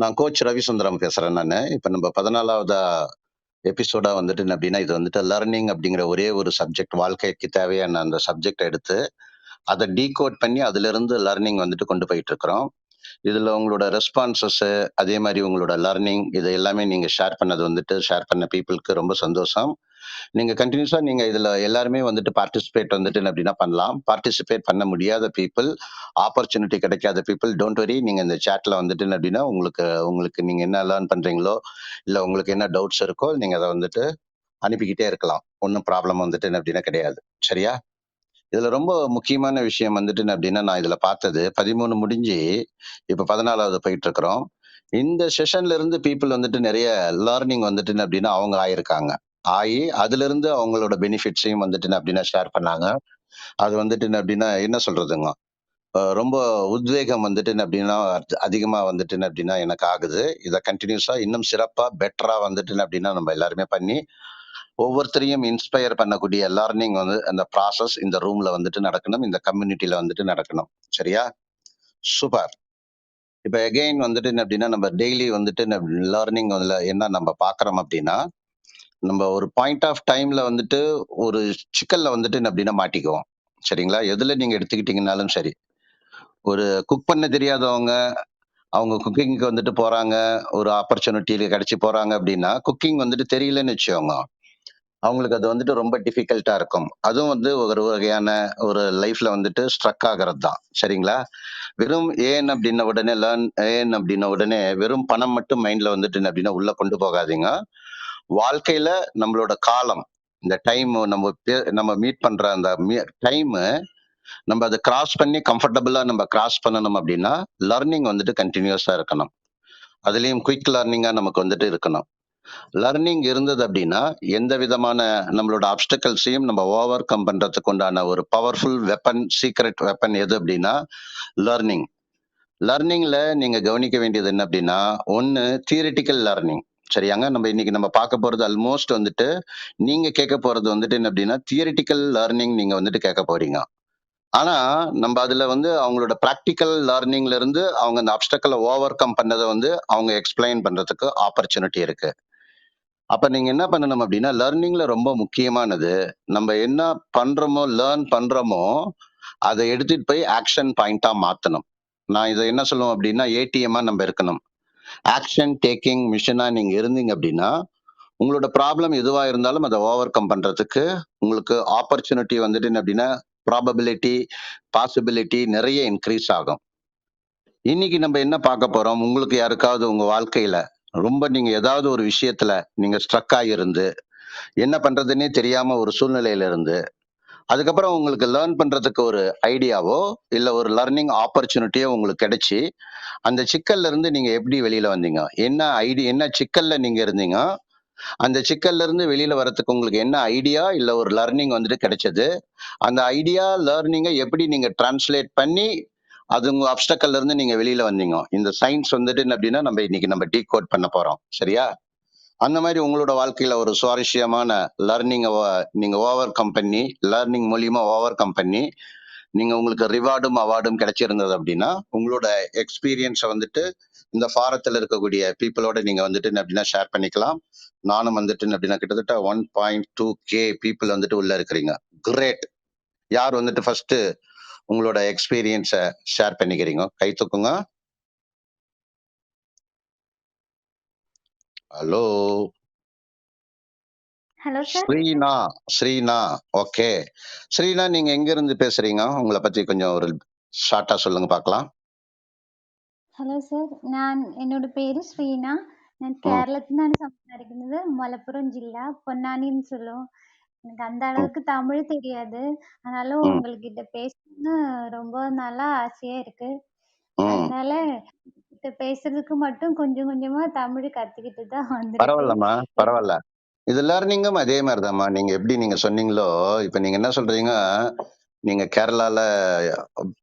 நான் கோச் ரவிசுந்தரம் பேசுறேன் நானு. இப்ப நம்ம 14வது எபிசோடா வந்துட்டு என்ன அப்படின்னா, இது வந்துட்டு லர்னிங் அப்படிங்கிற ஒரே ஒரு சப்ஜெக்ட் வாழ்க்கைக்கு தேவையான அந்த சப்ஜெக்ட் எடுத்து, அத டீகோட் பண்ணி அதிலிருந்து லர்னிங் வந்துட்டு கொண்டு போயிட்டு இருக்கிறோம். இதுல உங்களோட ரெஸ்பான்சஸ், அதே மாரி உங்களோட லர்னிங் இது எல்லாமே நீங்க ஷேர் பண்ண பீப்பிள்க்கு ரொம்ப சந்தோஷம். நீங்க கன்டினியூஸா நீங்க இதுல எல்லாருமே வந்துட்டு பார்ட்டிசிபேட் வந்துட்டு என்ன அப்படின்னா பண்ணலாம். பார்ட்டிசிபேட் பண்ண முடியாத பீப்பிள், ஆப்பர்ச்சுனிட்டி கிடைக்காத பீப்பிள் டோன்ட் வரி. நீங்க இந்த சாட்ல வந்துட்டு என்ன அப்படின்னா உங்களுக்கு உங்களுக்கு நீங்க என்ன லேர்ன் பண்றீங்களோ, இல்ல உங்களுக்கு என்ன டவுட்ஸ் இருக்கோ, நீங்க அத வந்துட்டு அனுப்பிக்கிட்டே இருக்கலாம். ஒண்ணும் ப்ராப்ளம் வந்துட்டு என்ன அப்படின்னா கிடையாது. சரியா? இதுல ரொம்ப முக்கியமான விஷயம் வந்துட்டு என்ன அப்படின்னா, நான் இதுல பார்த்தது 13 முடிஞ்சு இப்ப 14வது போயிட்டு இருக்கிறோம். இந்த செஷன்ல இருந்து பீப்பிள் வந்துட்டு நிறைய லேர்னிங் வந்துட்டு என்ன அப்படின்னா அவங்க ஆயிருக்காங்க. அதுல இருந்து அவங்களோட பெனிஃபிட்ஸையும் வந்துட்டு என்ன அப்படின்னா ஷேர் பண்ணாங்க. அது வந்துட்டு என்ன அப்படின்னா என்ன சொல்றதுங்க, ரொம்ப உத்வேகம் வந்துட்டு என்ன அப்படின்னா அதிகமா வந்துட்டு என்ன அப்படின்னா எனக்கு ஆகுது. இத கன்டினியூஸா இன்னும் சிறப்பா, பெட்டரா வந்துட்டு என்ன அப்படின்னா நம்ம எல்லாருமே பண்ணி, ஒவ்வொருத்தரையும் இன்ஸ்பயர் பண்ணக்கூடிய லேர்னிங் வந்து அந்த ப்ராசஸ் இந்த ரூம்ல வந்துட்டு நடக்கணும். இந்த கம்யூனிட்டில வந்துட்டு நடக்கணும். சரியா? சூப்பர். இப்ப அகைன் வந்துட்டு என்ன அப்படின்னா, நம்ம டெய்லி வந்துட்டு லேர்னிங் என்ன நம்ம பார்க்கிறோம் அப்படின்னா, நம்ம ஒரு பாயிண்ட் ஆஃப் டைம்ல வந்துட்டு ஒரு சிக்கல்ல வந்துட்டு என்ன அப்படின்னா மாட்டிக்குவோம். சரிங்களா? எதுல நீங்க எடுத்துக்கிட்டீங்கன்னாலும் சரி. ஒரு குக் பண்ண தெரியாதவங்க, அவங்க குக்கிங்க்கு வந்துட்டு போறாங்க. ஒரு ஆப்பர்ச்சுனிட்டி கிடைச்சு போறாங்க அப்படின்னா, குக்கிங் வந்துட்டு தெரியலன்னு வச்சுக்கோங்க. அவங்களுக்கு அது வந்துட்டு ரொம்ப டிஃபிகல்ட்டா இருக்கும். அதுவும் வந்து ஒரு வகையான ஒரு லைஃப்ல வந்துட்டு ஸ்ட்ரக் ஆகுறது தான். சரிங்களா? வெறும் ஏன் அப்படின்ன உடனே வெறும் பணம் மட்டும் மைண்ட்ல வந்துட்டு என்ன அப்படின்னா உள்ள கொண்டு போகாதீங்க. வாழ்க்கையில நம்மளோட காலம், இந்த டைம் நம்ம மீட் பண்ற அந்த டைம் நம்ம அதை கிராஸ் பண்ணி கம்ஃபர்டபுளா நம்ம கிராஸ் பண்ணணும் அப்படின்னா, லர்னிங் வந்துட்டு கண்டினியூஸா இருக்கணும். அதுலயும் குயிக் லர்னிங்கா நமக்கு வந்துட்டு இருக்கணும். லர்னிங் இருந்தது அப்படின்னா, எந்த விதமான நம்மளோட அப்டக்கிள்ஸையும் நம்ம ஓவர் கம் பண்றதுக்கு உண்டான ஒரு பவர்ஃபுல் வெப்பன், சீக்ரெட் வெப்பன் எது அப்படின்னா லர்னிங். லர்னிங்ல நீங்க கவனிக்க வேண்டியது என்ன அப்படின்னா, ஒண்ணு தியரிட்டிக்கல் லர்னிங். சரியாங்க? நம்ம இன்னைக்கு நம்ம பார்க்க போறது ஆல்மோஸ்ட் வந்துட்டு, நீங்க கேட்க போறது வந்துட்டு என்ன அப்படின்னா, தியரிட்டிக்கல் லர்னிங் நீங்க வந்துட்டு கேட்க போறீங்க. ஆனா, நம்ம அதுல வந்து அவங்களோட பிராக்டிக்கல் லர்னிங்ல இருந்து அவங்க அந்த அப்டக்கிள ஓவர் கம் பண்ணத வந்து அவங்க எக்ஸ்பிளைன் பண்றதுக்கு ஆப்பர்ச்சுனிட்டி இருக்கு. அப்ப நீங்க என்ன பண்ணணும் அப்படின்னா, லர்னிங்ல ரொம்ப முக்கியமானது, நம்ம என்ன லேர்ன் பண்றோமோ, அத எடுத்துட்டு போய் ஆக்ஷன் பாயிண்ட்டா மாத்தணும். நான் இத என்ன சொல்லுவேன் அப்படின்னா, ஏடிஎம்மா நம்ம இருக்கணும். ஆக்ஷன் டேக்கிங் மிஷனா நீங்க இருந்தீங்க அப்படின்னா, உங்களோட ப்ராப்ளம் எதுவா இருந்தாலும் அத ஓவர் கம் பண்றதுக்கு உங்களுக்கு ஆப்பர்ச்சுனிட்டி வந்துட்டு என்ன அப்படின்னா, ப்ராபபிலிட்டி, பாசிபிலிட்டி நிறைய இன்கிரீஸ் ஆகும். இன்னைக்கு நம்ம என்ன பார்க்க போறோம்? உங்களுக்கு யாருக்காவது உங்க வாழ்க்கையில ரொம்ப நீங்க ஏதாவது ஒரு விஷயத்துல நீங்க ஸ்ட்ரக் ஆகியிருந்து, என்ன பண்றதுன்னே தெரியாம ஒரு சூழ்நிலையில இருந்து, அதுக்கப்புறம் உங்களுக்கு லேர்ன் பண்றதுக்கு ஒரு ஐடியாவோ, இல்ல ஒரு லர்னிங் ஆப்பர்ச்சுனிட்டியோ உங்களுக்கு கிடைச்சு, அந்த சிக்கல்ல இருந்து நீங்க எப்படி வெளியில வந்தீங்க? என்ன சிக்கல்ல நீங்க இருந்தீங்க? அந்த சிக்கல்ல இருந்து வெளியில வரதுக்கு உங்களுக்கு என்ன ஐடியா, இல்ல ஒரு லர்னிங் வந்துட்டு கிடைச்சது? அந்த ஐடியா, லேர்னிங்க எப்படி நீங்க டிரான்ஸ்லேட் பண்ணி, அது உங்க அப்ஸ்டக்கல்ல இருந்து நீங்க வெளியில வந்தீங்க? இந்த சயின்ஸ் வந்துட்டு என்ன அப்படின்னா, இன்னைக்கு நம்ம டீகோட் பண்ண போறோம். சரியா? அந்த மாதிரி உங்களோட வாழ்க்கையில ஒரு சுவாரஸ்யமான லர்னிங் நீங்க ஓவர் கம் பண்ணி, லர்னிங் மூலியமா ஓவர் கம் பண்ணி, நீங்க உங்களுக்கு ரிவார்டும் அவார்டும் கிடைச்சிருந்தது அப்படின்னா, உங்களோட எக்ஸ்பீரியன்ஸை வந்துட்டு இந்த ஃபாரத்தில் இருக்கக்கூடிய பீப்புளோட நீங்க வந்துட்டு என்ன அப்படின்னா ஷேர் பண்ணிக்கலாம். நானும் வந்துட்டு என்ன அப்படின்னா கிட்டத்தட்ட 1.2K பீப்புள் வந்துட்டு உள்ள இருக்கிறீங்க. கிரேட். யார் வந்துட்டு ஃபர்ஸ்ட் உங்களோட எக்ஸ்பீரியன்ஸை ஷேர் பண்ணிக்கிறீங்க? கை தூக்குங்க. Hello hello sir. Sreena. Okay. Sreena, நீங்க எங்க இருந்து பேசுறீங்க? உங்களை பத்தி கொஞ்சம் ஒரு ஷார்ட்டா சொல்லுங்க பார்க்கலாம். ഹലോ സർ, എന്നോട് പേര് ശ്രീന. ഞാൻ കേരളത്തിൽ നിന്നാണ് സംസാരിക്കുന്നത്. മലപ്പുറം ജില്ല, പൊന്നാനി എന്ന് சொல்லுவோம். எனக்கு அந்த அளவுக்கு தமிழ் தெரியாது. ஆனாலும் உங்ககிட்ட பேசணும்னு ரொம்ப நாளா ஆசையா இருக்கு. அதனால கிட்ட பேசுறதுக்கு மட்டும் கொஞ்சம் கொஞ்சமா தமிழ் கத்துக்கிட்டு தான் வந்திருக்கு. பரவாயில்லம்மா, பரவாயில்ல. இது லேர்னிங்கும் அதே மாதிரிதாம்மா. நீங்க சொன்னீங்களோ, இப்ப நீங்க என்ன சொல்றீங்க, நீங்க கேரளால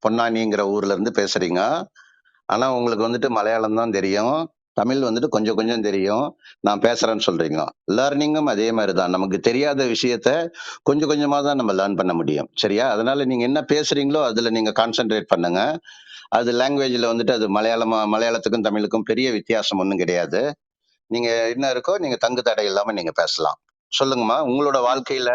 பொன்னானிங்கிற ஊர்ல இருந்து பேசுறீங்க. ஆனா உங்களுக்கு வந்துட்டு மலையாளம் தான் தெரியும், தமிழ் வந்துட்டு கொஞ்சம் கொஞ்சம் தெரியும். நான் பேசுறேன்னு சொல்றீங்க. லேர்னிங்கும் அதே மாதிரிதான். நமக்கு தெரியாத விஷயத்த கொஞ்சம் கொஞ்சமா தான் நம்ம லேர்ன் பண்ண முடியும். சரியா? அதனால நீங்க என்ன பேசுறீங்களோ அதுல நீங்க கான்சென்ட்ரேட் பண்ணுங்க. அது லாங்குவேஜ்ல வந்துட்டு அது மலையாளத்துக்கும் தமிழுக்கும் பெரிய வித்தியாசம் ஒண்ணும் கிடையாது. நீங்க என்ன இருக்கோ நீங்க தங்கு தடை இல்லாம நீங்க பேசலாம். சொல்லுங்கம்மா. உங்களோட வாழ்க்கையில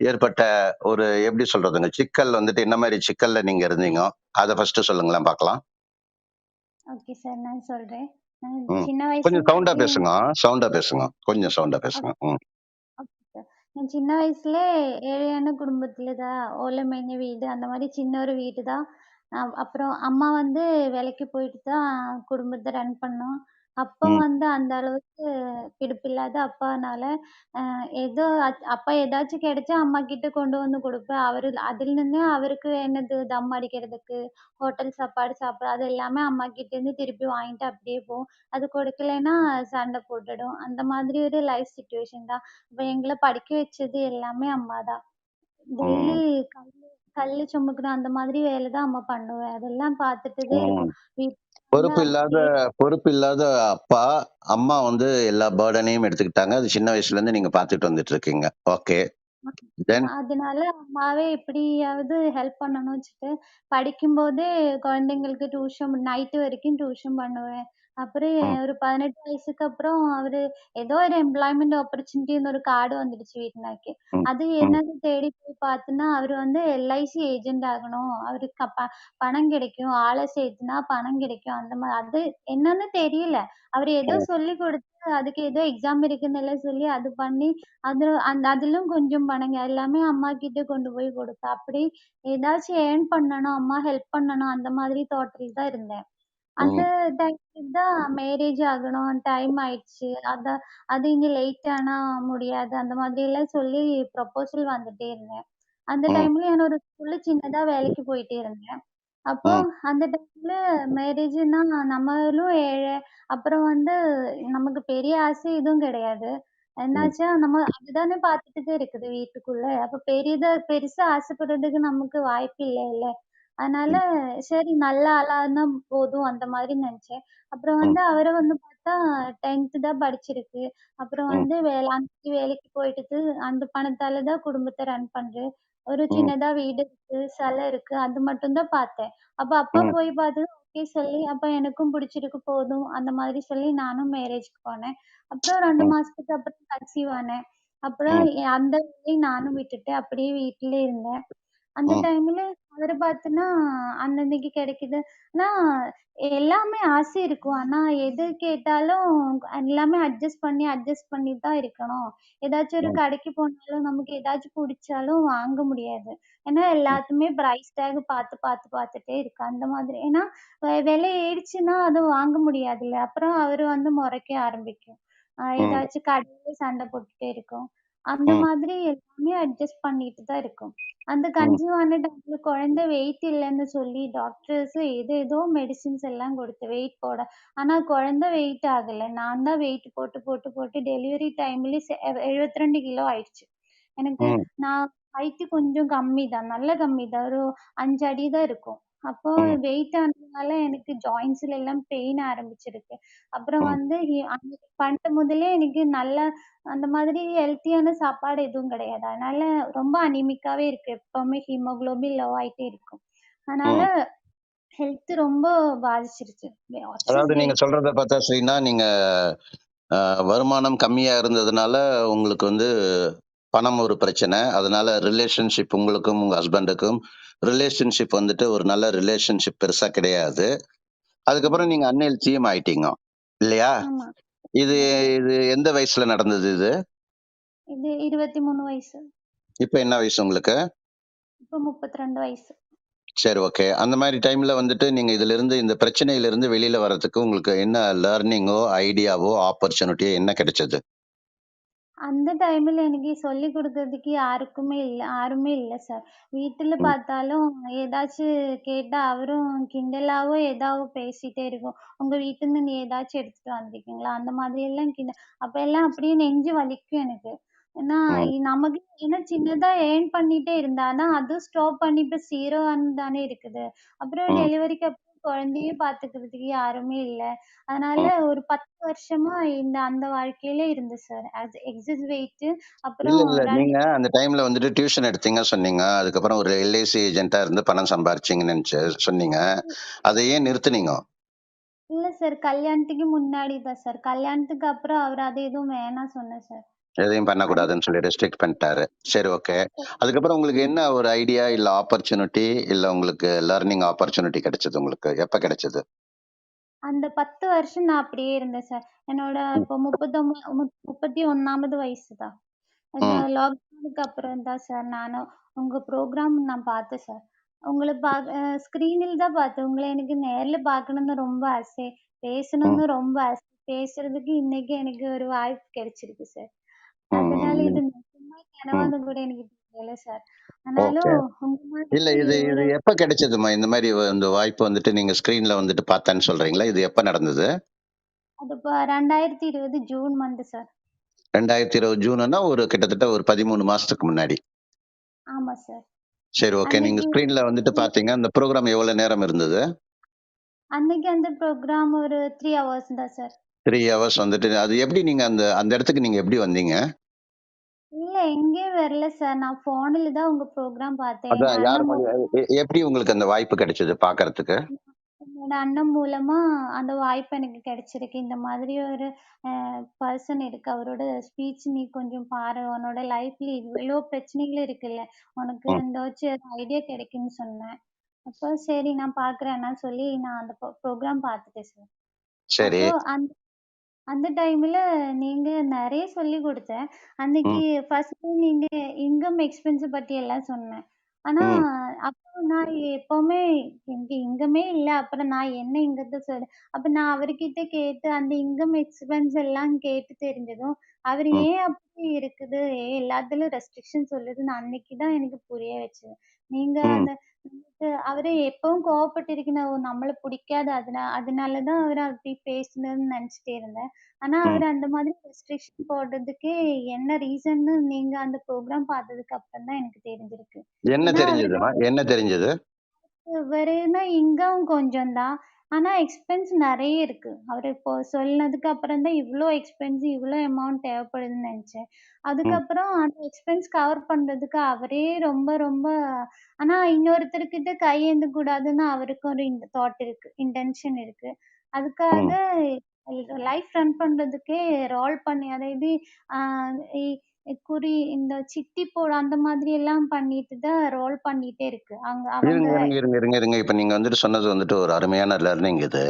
ஏற்பட்ட ஒரு எப்படி சொல்றதுங்க, சிக்கல் வந்துட்டு என்ன மாரி சிக்கல்ல நீங்க இருந்தீங்க? அத ஃபர்ஸ்ட்டு சொல்லுங்களேன் பார்க்கலாம். Okay sir. நான் சொல்றேன். ம். சின்ன கொஞ்சம் சவுண்டா வயசுலயே பேசுங்க. சவுண்டா பேசுங்க. கொஞ்சம் சவுண்டா பேசுங்க. ம். Okay sir. நான் சின்ன வயசுல ஏழையான குடும்பத்துல தான் ஓலை மேஞ்ச வீடு அந்த மாரி சின்ன ஒரு வீடு தான். அப்புறம் அம்மா வந்து வேலைக்கு போயிட்டு தான் குடும்பத்த ரன் பண்ணோம். அப்பா ம். வந்து அந்த அளவுக்கு பிடிப்பில்லாத அப்பானால, ஏதோ அப்பா ஏதாச்சும் கிடைச்சா அம்மா கிட்ட கொண்டு வந்து குடுப்பேன். அதில் நின்னு அவருக்கு என்னது தம் அடிக்கிறதுக்கு, ஹோட்டல் சாப்பாடு சாப்பிட அது எல்லாமே அம்மா கிட்டேருந்து திருப்பி வாங்கிட்டு அப்படியே போகும். அது கொடுக்கலைன்னா சண்டை போட்டுடும். அந்த மாதிரி ஒரு லைஃப் சிச்சுவேஷன் தான். அப்ப எங்கள படிக்க வச்சது எல்லாமே அம்மா தான். டெய்லி ம். கல்லு கல்லு சுமக்கணும் அந்த மாதிரி வேலை தான் அம்மா பண்ணுவேன். அதெல்லாம் பார்த்துட்டு தான் ம். இருக்கும். வீட்ல வந்து பொறுப்பு இல்லாத அப்படியே பொறுப்பு இல்லாத அப்பா, அம்மா வந்து எல்லா பர்டனையும் எடுத்துக்கிட்டாங்க. அது சின்ன வயசுல இருந்து நீங்க பார்த்துட்டு வந்துட்டு இருக்கீங்க. ஓகே. தென் அதனால அம்மாவே எப்படியாவது ஹெல்ப் பண்ணணும்னு வச்சுட்டு, படிக்கும்போதே குழந்தைங்களுக்கு டியூஷன் நைட்டு வரைக்கும் டியூஷன் பண்ணுவேன். அப்புறம் ம். ஒரு 18 வயசுக்கு அப்புறம் ஏதோ ஒரு எம்ப்ளாய்மென்ட் ஆப்பர்ச்சுனிட்டின்னு ஒரு கார்டு வந்துடுச்சு வீட்னாக்கே. ம். அது ம். என்னன்னு தேடி போய் பார்த்தோன்னா, அவரு வந்து எல்ஐசி ஏஜென்ட் ஆகணும். அவருக்கு பணம் கிடைக்கும். ஆள சேர்த்துனா பணம் கிடைக்கும். அந்த அது என்னன்னு தெரியல. அவரு ஏதோ ம். சொல்லிக் குடுத்து, அதுக்கு ஏதோ எக்ஸாம் இருக்குன்னுலாம் சொல்லி அது பண்ணி அதிலும் கொஞ்சம் பணங்க எல்லாமே அம்மாகிட்ட கொண்டு போய் குடுப்பேன். அப்படி ஏதாச்சும் ஏர்ன் பண்ணணும், அம்மா ஹெல்ப் பண்ணணும் அந்த மாதிரி தாட்ல தான் இருந்தேன். அந்த ம். டைம்ல தான் மேரேஜ் ஆகணும், டைம் ஆயிடுச்சு. அது இனி லேட் ஆனா முடியாது. அந்த மாதிரிலாம் சொல்லி ப்ரொபோசல் வந்துட்டே இருந்தேன். அந்த ம். டைம்ல நான் ஒரு ஸ்கூல்ல சின்னதா வேலைக்கு போயிட்டே இருந்தேன். அப்போ ம். அந்த டைம்ல மேரேஜ்ன்னா நம்மளும் ஏழை. அப்புறம் வந்து நமக்கு பெரிய ஆசை எதுவும் கிடையாது. ம். என்னாச்சா நம்ம அதுதானே பார்த்துட்டு தான் இருக்குது வீட்டுக்குள்ள. அப்ப பெருசா ஆசைப்படுறதுக்கு நமக்கு வாய்ப்பு இல்லைல்ல. அதனால ம். சரி நல்ல ஆளா இருந்தா போதும் அந்த மாதிரி நெனச்சேன். அப்புறம் ம். வந்து அவர வந்து பார்த்தா 10th தான் படிச்சிருக்கு. அப்புறம் ம். வந்து அன்னைக்கு வேலைக்கு போயிட்டு அந்த பணத்தால தான் குடும்பத்த ரன் பண்றேன். ஒரு ம். சின்னதா வீடு இருக்கு, சிலை இருக்கு. அது மட்டும் தான் பார்த்தேன். அப்ப அப்பா ம். போய் பார்த்து ஓகே சொல்லி, அப்ப எனக்கும் பிடிச்சிருக்கு போதும். அந்த மாதிரி சொல்லி நானும் மேரேஜ்க்கு போனேன். அப்புறம் 2 ம். மாசத்துக்கு அப்புறம் கன்சீவ் ஆனேன். அப்புறம் ம். அந்த வேலையும் நானும் விட்டுட்டு அப்படியே வீட்லயே இருந்தேன். அந்த ம். டைம்ல அவர பார்த்தன்னா, அன்னன்னைக்கு கிடைக்குது. ஆனா எல்லாமே ஆசை இருக்கும். ஆனா எது கேட்டாலும் எல்லாமே அட்ஜஸ்ட் பண்ணி தான் இருக்கணும். ஏதாச்சும் ஒரு ம். கடைக்கு போனாலும் நமக்கு ஏதாச்சும் புடிச்சாலும் வாங்க முடியாது. ஏன்னா ம். எல்லாத்துமே பிரைஸ் டேக் பார்த்துட்டே இருக்கு. அந்த மாதிரி. ஏன்னா விலை ஏறிச்சுன்னா அது வாங்க முடியாதுல்ல. அப்புறம் அவரு வந்து மொறைக்க ஆரம்பிக்கும். ம். ஏதாச்சும் கடையில சண்டை போட்டுட்டே இருக்கும். அந்த ம். மாதிரி எல்லாமே அட்ஜஸ்ட் பண்ணிட்டு தான் இருக்கும். அந்த ம். கன்சீவ் ஆன டைம்ல குழந்தை வெயிட் இல்லன்னு சொல்லி டாக்டர்ஸ் ஏதேதோ மெடிசின்ஸ் எல்லாம் குடுத்து வெயிட் போட. ஆனா குழந்தை வெயிட் ஆகல. நான் தான் வெயிட் போட்டு டெலிவரி டைம்ல 72 கிலோ ஆயிடுச்சு. எனக்கு ம். நான் ஹைட் கொஞ்சம் கம்மி தான். நல்ல கம்மி தான். ஒரு 5 அடி தான் இருக்கும். அப்போ ம். வெயிட் ஆனதுனால எனக்கு ஜாயிண்ட்ஸ்ல எல்லாம் பெயின் ஆரம்பிச்சிருக்கு. அப்புறம் ம். வந்து அன்னைக்கு பண்ண முதலே எனக்கு நல்ல அந்த மாதிரி ஹெல்த்தியான சாப்பாடு எதுவும் கிடையாது. அதனால ரொம்ப அனீமிக்காவே இருக்கு. எப்பவுமே ஹீமோகுளோபின் லோ ஆயிட்டே இருக்கும். அதனால ம். ஹெல்த் ரொம்ப பாதிச்சிருச்சு. அதாவது எக்ஸஸ் நீங்க வெயிட். சொல்றத பார்த்தா ஸ்ரீனா, நீங்க வருமானம் கம்மியா இருந்ததுனால, உங்களுக்கு வந்து பணம் ஒரு பிரச்சனை. அதனால ரிலேஷன்ஷிப் உங்களுக்கும், உங்க ஹஸ்பண்டுக்கும் ரிலேஷன்ஷிப் வந்துட்டு ஒரு நல்ல ரிலேஷன்ஷிப் பெருசா கிடையாது. ஆமா, அதுக்கப்புறம் நீங்க அன்ஹெல்த்தியும் ஆயிட்டீங்க. இல்லையா? ஆமா, இது ஆமா சார். இது எந்த வயசுல நடந்தது இது? இது 23 வயசு. இப்ப என்ன வயசு உங்களுக்கு? இப்ப 32 வயசு. சரி, ஓகே. அந்த மாரி டைம்ல வந்துட்டு நீங்க இதிலிருந்து இந்த பிரச்சனையிலிருந்து வெளில வர்றதுக்கு உங்களுக்கு என்ன லர்னிங்கோ, ஐடியாவோ, ஆப்பர்ச்சுனிட்டியோ என்ன கிடைச்சது? அந்த டைம்ல எனக்கு சொல்லிக் குடுக்கறதுக்கு யாருமே இல்ல சார். வீட்டுல ம். பார்த்தாலும் ஏதாச்சும் கேட்டா அவரும் கிண்டலாவோ, ஏதாவோ பேசிட்டே இருக்கும். "உங்க வீட்டுருந்து நீ ஏதாச்சும் எடுத்துட்டு வந்திருக்கீங்களா?" அந்த மாதிரி எல்லாம் அப்ப எல்லாம் அப்படியே நெஞ்சு வலிக்கும் எனக்கு. ஏன்னா ம். நமக்கு ஏன்னா சின்னதா பண்ணிட்டே இருந்தா, ஆனா அதுவும் ஸ்டாப் பண்ணி இப்ப 0 தானே இருக்குது. அப்புறம் ம். டெலிவரிக்கு குழந்தையும் பார்த்துக்கிறதுக்கு யாருமே இல்ல. அதனால ஒரு 10 வருஷமா அந்த வாழ்க்கையிலே இருந்தேன் சார். எக்ஸஸ் வெயிட் இல்ல, அப்புறம் இல்ல. 2 நீங்க அந்த டைம்ல வந்துட்டு டியூஷன் எடுத்தீங்க சொன்னீங்க. அதுக்கப்புறம் ஒரு எல்ஐசி ஏஜென்ட்டா இருந்து பணம் சம்பாரிச்சீங்கன்னு சொன்னீங்க. அத ஏன் நிறுத்துனீங்க? இல்ல சார். கல்யாணத்துக்கு முன்னாடி தான் சார். கல்யாணத்துக்கு அப்புறம் அவரு அது எதுவும் வேணாம் சொன்னேன் சார். எதையும் அது பண்ணக்கூடாதுன்னு சொல்லி ரெஸ்ட்ரிக்ட் பண்ணிட்டாரு. சரி, ஓகே. அதுக்கப்புறம் உங்களுக்கு என்ன ஒரு ஐடியா, இல்ல ஆப்பர்ச்சுனிட்டி, இல்ல உங்களுக்கு லர்னிங் ஆப்பர்ச்சுனிட்டி கிடைச்சது உங்களுக்கு? எப்ப கிடைச்சது? அந்த 10 வருஷம் நான் அப்படியே இருந்தேன் சார். என்னோட ம், இப்போ 31வது வயசு தான். இந்த ம், லாக்டவுனுக்கு அப்புறம் தான் சார் உங்க ப்ரோகிராம் நான் பார்த்தேன் சார். உங்கள ஸ்க்ரீனில் தான் பார்த்தேன். உங்கள எனக்கு நேர்ல பார்க்கணும்னு ரொம்ப ஆசை. ம், பேசணும்னு ரொம்ப ஆசை. பேசுறதுக்கு இன்னைக்கு எனக்கு ஒரு வாய்ப்பு கிடைச்சிருக்கு சார். ம், அதனால ம், இது ம், நிஜமா ம். கனவான்னு கூட எனக்கு தெரியல சார். ஆனாலும் ஓகே. உங்க இல்ல, மாதிரி இது இது ஒரு எப்ப கிடைச்சதும்மா? இந்த மாரி இந்த வாய்ப்பு வந்துட்டு நீங்க ஸ்கிரீன்ல வந்துட்டு பார்த்தேன்னு சொல்றீங்களா? இது எப்ப நடந்தது? அது 2020 ஜூன் மந்த் சார். 2020 ஜூனுன்னா ஒரு கிட்டத்தட்ட ஒரு 13 மாசத்துக்கு முன்னாடி. ஆமா சார். சரி, ஓகே. நீங்க அன்னைக்கு ஸ்கிரீன்ல வந்துட்டு பார்த்தீங்க. அந்த ப்ரோகிராம் எவ்வளவு நேரம் இருந்தது? அன்னைக்கு அந்த ப்ரோகிராம் ஒரு 3 ஹவர்ஸ் தான் சார். 3 ஹவர்ஸ் வந்துட்டு அது எப்படி நீங்க அந்த அந்த இடத்துக்கு நீங்க எப்படி வந்தீங்க? இல்ல எங்கேயும் வரல சார். நான் ஃபோன்ல தான் உங்க ப்ரோகிராம் பார்த்தேன். அதான் யார் மூலிய எப்படி உங்களுக்கு அந்த வாய்ப்பு கிடைச்சது பார்க்கறதுக்கு? என்னோட அண்ணன் மூலமா அந்த வாய்ப்பு எனக்கு கிடைச்சிருக்கு. இந்த மாதிரி ஒரு பர்சன் இருக்கு. அவரோட ஸ்பீச் நீ கொஞ்சம் பாரு. உன்னோட லைஃப்ல இவ்ளோ பிரச்சனைகள் இருக்குல்ல. உனக்கு ம். எந்தாச்சும் ஐடியா கிடைக்கும்னு சொன்னேன். அப்போ சரி நான் பார்க்குறேன்னா சொல்லி நான் அந்த ப்ரோகிராம் பார்த்துட்டேன் சார். சரி. அப்போ அந்த டைம்ல நீங்க நெறைய சொல்லிக் குடுத்த. அன்னைக்கு ம், ஃபர்ஸ்ட்டு நீங்க இன்கம் எக்ஸ்பென்ஸ் பத்தி எல்லாம் சொன்னேன். ஆனா, ம், அப்போ நான் எப்பவுமே எனக்கு இன்கமே இல்ல. அப்புறம் நான் என்ன இங்கத்த சொல்ல அப்ப நான் அவர்கிட்ட கேட்டு அந்த இன்கம் எக்ஸ்பென்ஸ் எல்லாம் கேட்டு தெரிஞ்சதும், அவரு ம், ஏன் அப்படி இருக்குது? ஏன் எல்லாத்துலயும் ரெஸ்ட்ரிக்ஷன் சொல்லுதுன்னு அன்னைக்கு தான் எனக்கு புரிய வச்சது. நீங்க ம், அந்த அவரு எப்பவும் கோவப்பட்டிருக்கணும். ஓ! நம்மள புடிக்காது. அதனால தான் அவரு அப்படி பேசுனதுன்னு நெனச்சுட்டே இருந்தேன். ஆனா, ம். அவரு அந்த மாதிரி ரெஸ்ட்ரிக்ஷன் போடுறதுக்கு என்ன ரீசன்னு நீங்க அந்த ப்ரோகிராம் பார்த்ததுக்கு அப்புறம் தான் எனக்கு தெரிஞ்சிருக்கு. என்ன ஏன்னா, அவருக்கு தெரிஞ்சதும்மா? என்ன தெரிஞ்சது? வெறும்னா இன்கம் கொஞ்சம் தான். ஆனா எக்ஸ்பென்ஸ் நெறைய இருக்கு. அவரு இப்போ சொன்னதுக்கு அப்புறம் தான் இவ்ளோ எக்ஸ்பென்ஸ், இவ்ளோ அமௌண்ட் தேவைப்படுதுன்னு நெனச்சேன். ம், அதுக்கப்புறம் அந்த எக்ஸ்பென்ஸ் கவர் பண்றதுக்கு அவரே ரொம்ப ரொம்ப ஆனா இன்னொருத்தர்கிட்ட கையேந்த கூடாதுன்னு அவருக்கும் ஒரு இந்த தாட் இருக்கு. இன்டென்ஷன் இருக்கு. அதுக்காக ம். லைஃப் ரன் பண்றதுக்கே ரோல் பண்ணி அதாவது ஆ இ இந்த சிட்டி போட அந்த மாதிரி எல்லாம் பண்ணிட்டு தான் ரோல் பண்ணிட்டே இருக்கு. அவங்க இருங்க, இருங்க, இருங்க, இருங்க, இருங்க. இப்ப நீங்க வந்துட்டு சொன்னது வந்துட்டு ஒரு அருமையான லர்னிங் இது.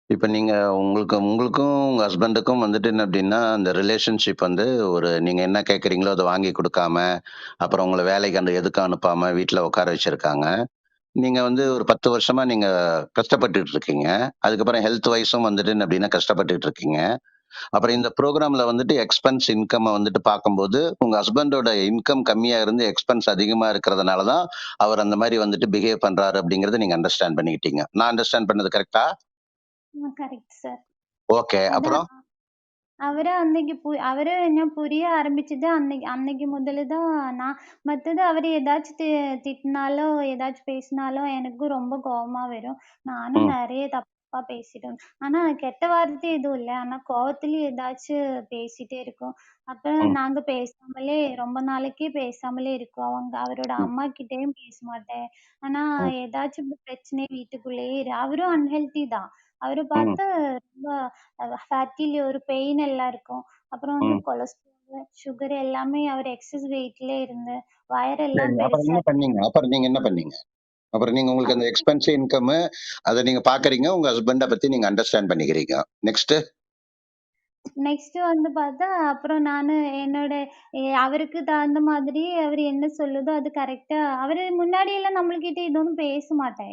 இப்ப நீங்க உங்களுக்கும் உங்க ஹஸ்பண்டுக்கும் வந்துட்டு என்ன அப்டின்னா, அந்த ரிலேஷன்ஷிப் வந்து நீங்க என்ன கேட்கிறீங்களோ அத வாங்கி குடுக்காம, அப்புறம் உங்கள வேலைக்கு எதுக்கும் அனுப்பாம வீட்ல உட்கார வச்சிருக்காங்க. நீங்க வந்து ஒரு 10 வருஷமா நீங்க கஷ்டப்பட்டுட்டு இருக்கீங்க. அதுக்கப்புறம் ஹெல்த் வைஸும் வந்துட்டு என்ன அப்டின்னா கஷ்டப்பட்டுட்டு இருக்கீங்க. அப்புறம் இந்த புரோகிராம்ல வந்துட்டு எக்ஸ்பென்ஸ் இன்கம்ம வந்துட்டு பார்க்கும்போது, உங்க ஹஸ்பண்டோட இன்கம் கம்மியா இருந்து எக்ஸ்பென்ஸ் அதிகமா இருக்கிறதுனால தான், அவர் அந்த மாரி வந்துட்டு பிஹேவ் பண்றாரு அப்டிங்கிறத நீங்க அண்டர்ஸ்டாண்ட் பண்ணிக்கிட்டீங்க. நான் அண்டர்ஸ்டாண்ட் பண்ணது கரெக்ட்டா? Correct sir. ஓகே. அதான் அப்புறம்? அவரு என்ன புரிய ஆரம்பிச்சது அன்னைக்கு அன்னைக்கு முதல்ல தான் நான் மத்தது அவரு ஏதாச்சும் திட்டினாலோ, ஏதாச்சும் பேசினாலோ எனக்கும் ரொம்ப கோவமா வரும். நானும் ம், நெறைய தப்பா பேசிட்டேன். ஆனா கெட்ட வார்த்தை எதுவும் இல்ல. ஆனா கோவத்திலயும் ஏதாச்சும் பேசிட்டே இருக்கோம். அப்புறம் ம், நாங்க பேசாமலே ரொம்ப நாளைக்கு பேசாமலே இருக்கோம். அவரோட ம், அம்மா கிட்டயும் பேச மாட்டேன். ஆனா ம், ஏதாச்சும் பிரச்சனை வீட்டுக்குள்ளேயே அவரும் அன்ஹெல்தி தான். அவர ம், பார்த்தா ரொம்ப ஃபேட்டில ஒரு பெயின் எல்லாம் இருக்கும். அப்புறம் ம். கொலஸ்ட்ரால், சுகர் எல்லாமே அவர் எக்ஸஸ் வெயிட்லயே இருந்து, சரி. வயரெல்லாம் அப்புறம் பெருசா என்ன பண்ணீங்க? அப்புறம் நீங்க என்ன பண்ணீங்க? அப்புறம் நீங்க உங்களுக்கு அந்த எக்ஸ்பென்ஸ் இன்கம்மு அத நீங்க பார்க்குறீங்க. உங்க ஹஸ்பண்ட பத்தி நீங்க அண்டர்ஸ்டாண்ட் பண்ணிக்கிறீங்க. நெக்ஸ்ட்டு? நெக்ஸ்ட் வந்து பார்த்தா, அப்புறம் என்னோட அவருக்கு தகுந்த மாதிரி அவரு என்ன சொல்லுதோ அது கரெக்ட்டா அவரு முன்னாடியெல்லாம் நம்மள்கிட்ட இது ஒண்ணும் பேச மாட்டேன்.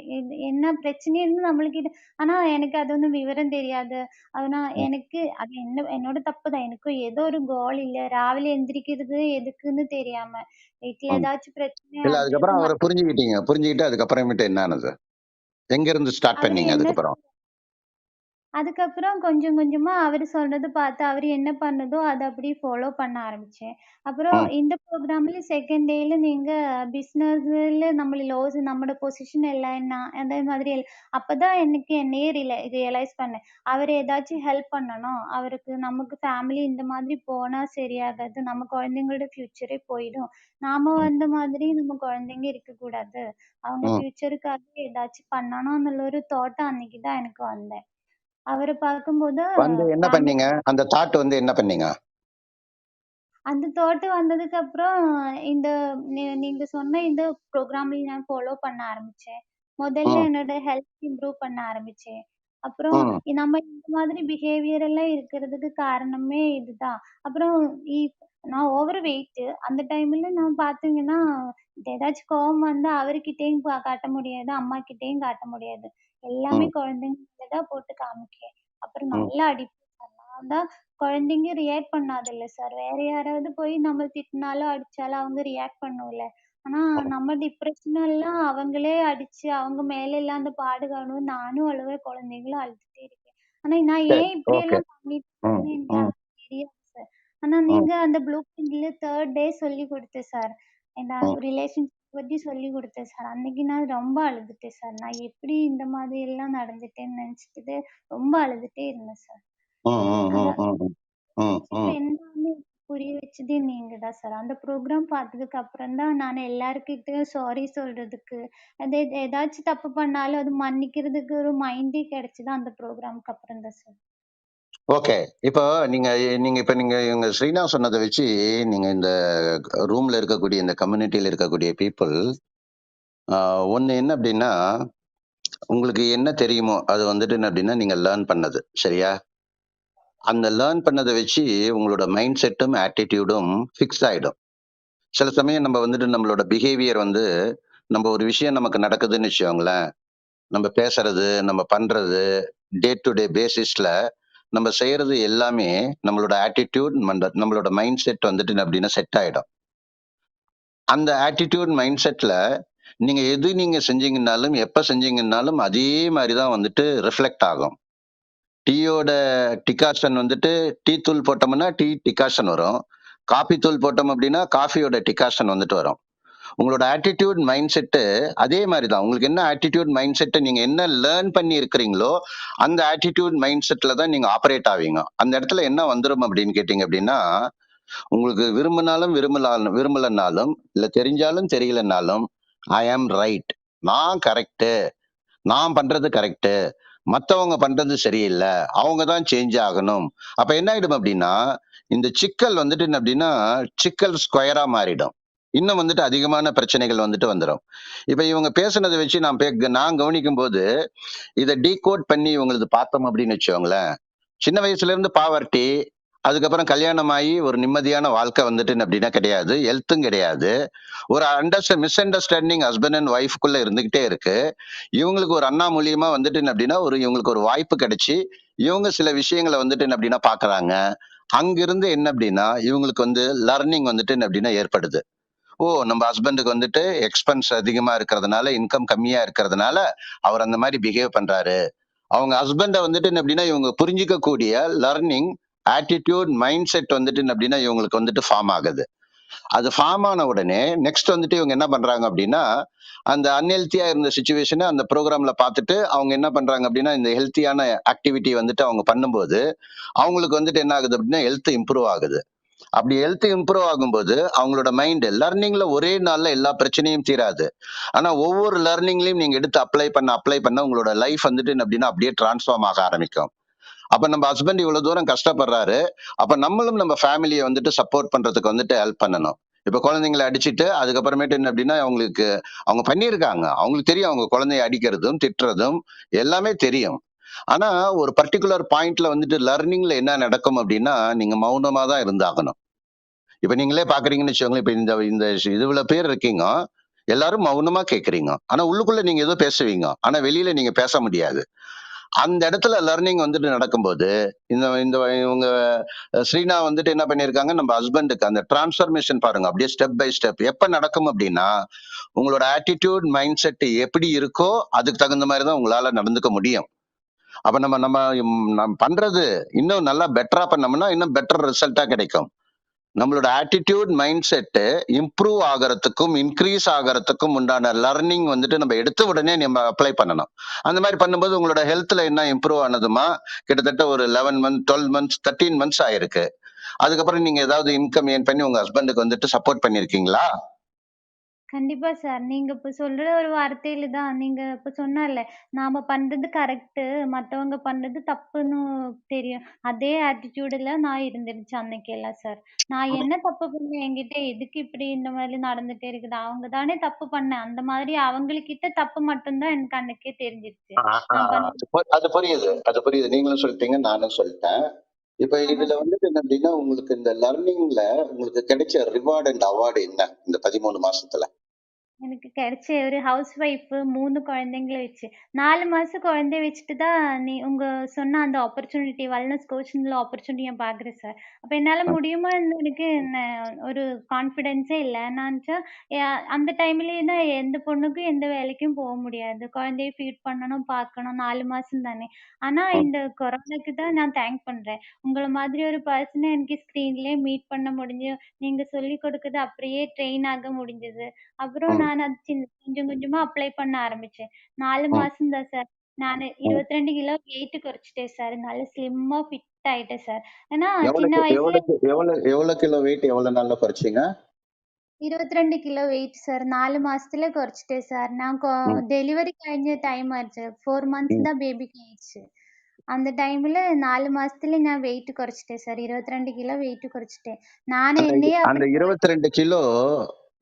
என்ன பிரச்சனைன்னு நம்மள்கிட்ட ஆனா எனக்கு அது ஒண்ணும் விவரம் தெரியாது. ஆனா ம், எனக்கு அது என்னோட தப்பு தான். எனக்கும் ஏதோ ஒரு கோல் இல்ல. ராவில எந்திரிக்கிறது எதுக்குன்னு தெரியாம, வீட்ல ம். ஏதாச்சும் பிரச்சனை இல்ல அதுக்கப்புறம் அதுக்கும் அவர புரிஞ்சுக்கிட்டீங்க. புரிஞ்சுகிட்டு அதுக்கப்புறமேட்டு என்ன ஆனது? எங்க இருந்து ஸ்டார்ட் அவரு பண்ணீங்க என்ன அதுக்கப்புறம்? அதுக்கப்புறம் கொஞ்சம் கொஞ்சமா அவரு சொல்றது பார்த்து, அவரு என்ன பண்ணுதோ அத அப்படியே ஃபாலோ பண்ண ஆரம்பிச்சேன். அப்புறம் ம், இந்த ப்ரோகிராம்ல செகண்ட் டேல நீங்க பிசினஸ்ல நம்மோட பொசிஷன் எல்லாம் என்ன? அதே மாதிரி அப்பதான் எனக்கு என்னையே ரியலைஸ் பண்ணேன். அவரு ஏதாச்சும் ஹெல்ப் பண்ணணும். நமக்கு ஃபேமிலி இந்த மாதிரி போனா சரியாகாது. நம்ம குழந்தைங்களோட ஃபியூச்சரே போயிடும். நாம ம், வந்த மாதிரி நம்ம குழந்தைங்க இருக்கக்கூடாது. அவங்க ம். ஃபியூச்சருக்காக ஏதாச்சும் பண்ணணும்னு ஒரு தாட் அன்னைக்கு தான் எனக்கு வந்தேன். அவர பார்க்கும்போது வந்து என்ன ஃபேமிலி பண்ணீங்க? அந்த தாட் வந்து என்ன பண்ணீங்க? அந்த தாட் வந்ததுக்கப்புறம் இந்த நீங்க சொன்ன இந்த ப்ரோகிராம்ல நான் ஃபாலோ பண்ண ஆரம்பிச்சேன். முதல்ல ம், என்னோட ஹெல்த் இம்ப்ரூவ் பண்ண ஆரம்பிச்சேன். அப்புறம் ம், நம்ம இந்த மாதிரி பிஹேவியர் எல்லாம் இருக்கிறதுக்கு காரணமே இதுதான். அப்புறம் இ நான் ஓவர் வெயிட் அந்த டைம்ல நான் பார்த்தீங்கன்னா, ஏதாச்சும் கோவம் வந்தா அவர்கிட்டயும் காட்ட முடியாது, அம்மாகிட்டயும் காட்ட முடியாது. எல்லாமே ம், குழந்தைங்ககிட்ட தான் போட்டு காமிப்பேன். அப்புறம் ம். நல்லா அடிப்பேன் சார். நான் தான் குழந்தைங்க ரியாக்ட் பண்ணாதுல்ல சார். வேற யாராவது போய் நம்மள திட்டினாலோ, அடிச்சாலோ அவங்க ரியாக்ட் பண்ணும்ல. ஆனா நம்ம டிப்ரஷன் எல்லாம் அவங்களே அடிச்சு, அவங்க மேல எல்லாம் அந்த பாடு காணும். நானும் அழுவேன், குழந்தைங்களும் அழுதுட்டே இருக்கேன். ஆனா நான் சரி. ஏன் ஓகே. இப்படியெல்லாம் பண்ணிட்டு ம், இருக்கேன்னு எனக்கு ம், அப்ப தெரியாது சார். ஆனா ம், நீங்க அந்த ப்ளூ பிரிண்ட்ல 3 டே சொல்லிக் குடுத்து சார். என்ன ம், ரிலேஷன்ஷிப் பத்தி சொல்லிக் குடுத்தேன் சார். அன்னைக்கு நான் ரொம்ப அழுதுட்டேன் சார். நான் எப்படி இந்த மாதிரி எல்லாம் நடந்துட்டேன்னு நினைச்சுட்டு ரொம்ப அழுதுட்டே இருந்தேன் சார். ம், ம், அந்த ம், ம், ம், ரிலேஷன்ஷிப் ம். என்னன்னு புரிய வச்சதே நீங்க தான் சார். அந்த ப்ரோகிராம் பார்த்ததுக்கு அப்புறம் தான் நான் எல்லார்கிட்டயும் சாரி சொல்றதுக்கு, ஏதாச்சும் தப்பு பண்ணாலும் அது மன்னிக்கிறதுக்கு ஒரு மைண்டே கிடைச்சது அந்த ப்ரோகிராம்க்கு அப்புறம் தான் சார். ஓகே. இப்போ நீங்க நீங்க இவங்க ஸ்ரீனா சொன்னத வச்சு, நீங்க இந்த ரூம்ல இருக்கக்கூடிய இந்த கம்யூனிட்டில இருக்கக்கூடிய பீப்பிள், ஆ ஒண்ணு என்ன அப்டின்னா, உங்களுக்கு என்ன தெரியுமோ, அது வந்துட்டு என்ன அப்டின்னா, நீங்க லேர்ன் பண்ணது. சரியா? அந்த லேர்ன் பண்ணத வச்சு உங்களோட மைண்ட் செட்டும், ஆட்டிட்யூடும் ஃபிக்ஸ் ஆயிடும். சில சமயம் நம்ம வந்துட்டு நம்மளோட பிஹேவியர் வந்து, நம்ம ஒரு விஷயம் நமக்கு நடக்குதுன்னு வச்சுக்கோங்களேன், நம்ம பேசுறது, நம்ம பண்றது, டே டு டே பேசிஸ்ல நம்ம செய்யறது எல்லாமே நம்மளோட ஆட்டிட்யூட், நம்மளோட மைண்ட் செட் வந்துட்டு அப்டின்னா செட் ஆயிடும். அந்த ஆட்டிட்யூட் மைண்ட் செட்ல நீங்க செஞ்சீங்கன்னாலும், எப்ப செஞ்சீங்கன்னாலும் அதே மாரி தான் வந்துட்டு ரிஃப்ளெக்ட் ஆகும். டீயோட டிகாஷன் வந்துட்டு டீ தூள் போட்டோம்னா, டீ டிகாஷன் வரும். காஃபி தூள் போட்டோம் அப்டின்னா, காஃபியோட டிகாஷன் வந்துட்டு வரும். உங்களோட ஆட்டிட்யூட் மைண்ட் செட் அதே மாதிரி தான். உங்களுக்கு என்ன ஆட்டிட்யூட் மைண்ட் செட் நீங்க என்ன லேர்ன் பண்ணி இருக்கிறீங்களோ, அந்த ஆட்டிட்யூட் மைண்ட் செட்ல தான் நீங்க ஆப்பரேட் ஆவீங்க. அந்த இடத்துல என்ன வந்துரும் அப்படின்னு கேட்டீங்க அப்படின்னா, உங்களுக்கு விரும்பலனாலும், இல்ல தெரிஞ்சாலும் தெரியலனாலும், ஐ ஆம் ரைட். நான் கரெக்ட். நான் பண்றது கரெக்ட். மத்தவங்க பண்றது சரியில்ல. அவங்க தான் சேஞ்ச் ஆகணும். அப்ப என்ன ஆயிடும் அப்படின்னா, இந்த சிக்கல் வந்துட்டு என்ன அப்படின்னா, சிக்கல் ஸ்கொயரா மாறிடும். இன்னும் வந்துட்டு அதிகமான பிரச்சனைகள் வந்துட்டு வந்துரும். இப்ப இவங்க பேசுனத வச்சு நான் கவனிக்கும்போது, இத டீகோட் பண்ணி இவங்களது பார்த்தோம் அப்படின்னு வச்சுக்கோங்களேன், சின்ன வயசுல இருந்து பாவர்ட்டி, அதுக்கப்புறம் கல்யாணம் ஆகி ஒரு நிம்மதியான வாழ்க்கை வந்துட்டு அப்படின்னா கிடையாது. ஹெல்த்தும் கிடையாது. ஒரு மிஸ் அண்டர்ஸ்டாண்டிங் ஹஸ்பண்ட் அண்ட் ஒய்ஃப்குள்ள இருந்துகிட்டே இருக்கு. இவங்களுக்கு ஒரு அண்ணா மூலியமா வந்துட்டு என்ன அப்படின்னா, இவங்களுக்கு ஒரு வாய்ப்பு கிடைச்சு, இவங்க சில விஷயங்கள வந்துட்டு என்ன அப்படின்னா பார்க்கறாங்க. அங்கிருந்து என்ன அப்படின்னா, இவங்களுக்கு வந்து லர்னிங் வந்துட்டு என்ன அப்படின்னா ஏற்படுது. ஓ! நம்ம ஹஸ்பண்டுக்கு வந்துட்டு எக்ஸ்பென்ஸ் அதிகமா இருக்கிறதுனால, இன்கம் கம்மியா இருக்கிறதுனால, அவர் அந்த மாரி பிஹேவ் பண்றாரு. அவங்க ஹஸ்பண்ட வந்துட்டு என்ன அப்படின்னா, இவங்க புரிஞ்சுக்கக்கூடிய லர்னிங், ஆட்டிட்யூட், மைண்ட் செட் வந்துட்டு என்ன அப்படின்னா, இவங்களுக்கு வந்துட்டு ஃபார்ம் ஆகுது. அது ஃபார்ம் ஆன உடனே, நெக்ஸ்ட் வந்துட்டு இவங்க என்ன பண்றாங்க அப்படின்னா, அந்த அன்ஹெல்த்தியா இருந்த சிச்சுவேஷன அந்த ப்ரோகிராம்ல பார்த்துட்டு, அவங்க என்ன பண்றாங்க அப்படின்னா, இந்த ஹெல்த்தியான ஆக்டிவிட்டி வந்துட்டு அவங்க பண்ணும்போது, அவங்களுக்கு வந்துட்டு என்ன ஆகுது அப்படின்னா, ஹெல்த் இம்ப்ரூவ் ஆகுது. அப்படி ஹெல்த் இம்ப்ரூவ் ஆகும்போது அவங்களோட மைண்ட் லர்னிங்ல ஒரே நாள்ல எல்லா பிரச்சனையும் தீராது. ஆனா ஒவ்வொரு லர்னிங்லயும் நீங்க எடுத்து அப்ளை பண்ண உங்களோட லைஃப் வந்துட்டு என்ன அப்படின்னா அப்படியே டிரான்ஸ்ஃபார்ம் ஆக ஆரம்பிக்கும். அப்ப நம்ம ஹஸ்பண்ட் இவ்வளவு தூரம் கஷ்டப்படுறாரு. அப்ப நம்மளும் நம்ம ஃபேமிலியை வந்துட்டு சப்போர்ட் பண்றதுக்கு வந்துட்டு ஹெல்ப் பண்ணணும். இப்ப குழந்தைங்களை அடிச்சிட்டு அதுக்கப்புறமேட்டு என்ன அப்படின்னா அவங்க பண்ணியிருக்காங்க. அவங்களுக்கு தெரியும் அவங்க குழந்தைய அடிக்கிறதும், திட்டுறதும் எல்லாமே தெரியும். ஆனா ஒரு பர்ட்டிகுலர் பாயிண்ட்ல வந்துட்டு லர்னிங்ல என்ன நடக்கும் அப்படின்னா, நீங்க மௌனமா தான் இருந்தாகணும். இப்ப நீங்களே பாக்குறீங்கன்னு வச்சுக்கோங்களேன். இப்ப இந்த இந்த இவ்வளவு பேர் இருக்கீங்க. எல்லாரும் மௌனமா கேக்குறீங்க. ஆனா உள்ளுக்குள்ள நீங்க ஏதோ பேசுவீங்க. ஆனா வெளியில நீங்க பேச முடியாது. அந்த இடத்துல லர்னிங் வந்துட்டு நடக்கும்போது, இந்த இந்த இவங்க ஸ்ரீனா வந்துட்டு என்ன பண்ணியிருக்காங்க, நம்ம ஹஸ்பண்டுக்கு அந்த டிரான்ஸ்ஃபர்மேஷன் பாருங்க. அப்படியே ஸ்டெப் பை ஸ்டெப். எப்ப நடக்கும் அப்படின்னா, உங்களோட ஆட்டிட்யூட், மைண்ட் செட் எப்படி இருக்கோ, அதுக்கு தகுந்த மாதிரி தான் உங்களால நடந்துக்க முடியும். அப்ப நம்ம பண்றது இன்னும் நல்லா பெட்டரா பண்ணோம்னா இன்னும் பெட்டர் ரிசல்ட்டா கிடைக்கும். நம்மளோட ஆட்டிடியூட் மைண்ட் செட் இம்ப்ரூவ் ஆகிறதுக்கும் இன்க்ரீஸ் ஆகிறதுக்கும் உண்டான லர்னிங் வந்துட்டு நம்ம எடுத்த உடனே நம்ம அப்ளை பண்ணணும். அந்த மாதிரி பண்ணும்போது உங்களோட ஹெல்த்ல என்ன இம்ப்ரூவ் ஆனதுமா கிட்டத்தட்ட ஒரு 11 மந்த் 12 மந்த்ஸ் 13 மந்த்ஸ் ஆயிருக்கு. அதுக்கப்புறம் நீங்க ஏதாவது இன்கம் ஏர்ன் பண்ணி உங்க ஹஸ்பண்டுக்கு வந்துட்டு சப்போர்ட் பண்ணிருக்கீங்களா? கண்டிப்பா சார். நீங்க இப்ப சொல்ற ஒரு வார்த்தையில தான் நீங்க இப்ப சொன்னேன்ல, நாம பண்றது கரெக்ட்டு, மத்தவங்க பண்றது தப்புன்னு தெரியும். அதே ஆட்டிட்யூடுல நான் இருந்துருச்சு அன்னைக்கெல்லாம் சார். நான் என்ன தப்பு பண்ணேன்? என்கிட்ட எதுக்கு இப்படி இந்த மாதிரி நடந்துட்டே இருக்குது? அவங்க தானே தப்பு பண்ணேன். அந்த மாதிரி அவங்ககிட்ட தப்பு மட்டும் தான் எனக்கு அன்னைக்கே தெரிஞ்சிருச்சு. நான் பண்ண அது புரியுது, அது புரியுது. நீங்களும் சொல்லிட்டீங்க, நானும் சொல்லிட்டேன். இப்ப ஆமா இதுல சார். வந்துட்டு என்ன அப்படின்னா உங்களுக்கு இந்த லர்னிங்ல உங்களுக்கு கிடைச்ச ரிவார்ட் அண்ட் அவார்டு என்ன இந்த 13 மாசத்துல? எனக்கு கிடைச்ச ஒரு ஹவுஸ் ஒய்ஃப் 3 குழந்தைங்கள வச்சு. 4 மாசம் குழந்தைய வச்சுட்டு தான் உங்க சொன்ன அந்த ஆப்பர்ச்சுனிட்டி வெல்னஸ் கோச்சிங்ல ஆப்பர்ச்சுனிட்டி நான் பார்க்குறேன் சார். அப்ப என்னால முடியுமான்னு எனக்கு ஒரு கான்ஃபிடன்ஸே இல்ல. என்னான்ச்சா அந்த டைம்லயே தான் எந்த பொண்ணுக்கும் எந்த வேலைக்கும் போ முடியாது. குழந்தைய ஃபீட் பண்ணணும், பார்க்கணும் 4 மாசம் தானே. ஆனா ம், இந்த கொரோனாக்கு தான் நான் தேங்க் பண்றேன். உங்கள மாதிரி ஒரு பர்சன எனக்கு ஸ்க்ரீன்லயே மீட் பண்ண முடிஞ்சு, நீங்க சொல்லிக் கொடுத்தது அப்படியே ட்ரெயின் ஆக முடிஞ்சது. அப்புறம் ம், நான் அது கொஞ்சம் கொஞ்சமா அப்ளை பண்ண ஆரம்பிச்சேன். 4 ம். மாசம் தான் சார். நானு ம். 22 கிலோ வெயிட் குறைச்சுட்டேன் சார். நல்ல ஸ்லிம்மா ஃபிட் ஆயிட்டேன் சார். ஏன்னா சின்ன எவ்வளவு வயசுல எவ்வளவு எவ்வளவு எவ்வளவு கிலோ வெயிட் எவ்வளவு நாள்ல குறைச்சீங்க? 22 கிலோ வெயிட் சார். 4 மாசத்துல குறைச்சுட்டேன் சார். நான் ம், டெலிவரி കഴിഞ്ഞ டைம் ஆச்சு. 4 மந்த்ஸ் ம். தான் பேபிக்கு ஆயிடுச்சு. அந்த டைம்ல 4 மாசத்துல நான் வெயிட் குறைச்சுட்டேன் சார். 22 கிலோ வெயிட் குறைச்சுட்டேன். நானு அந்த என்னையே அந்த அப்படி 22 கிலோ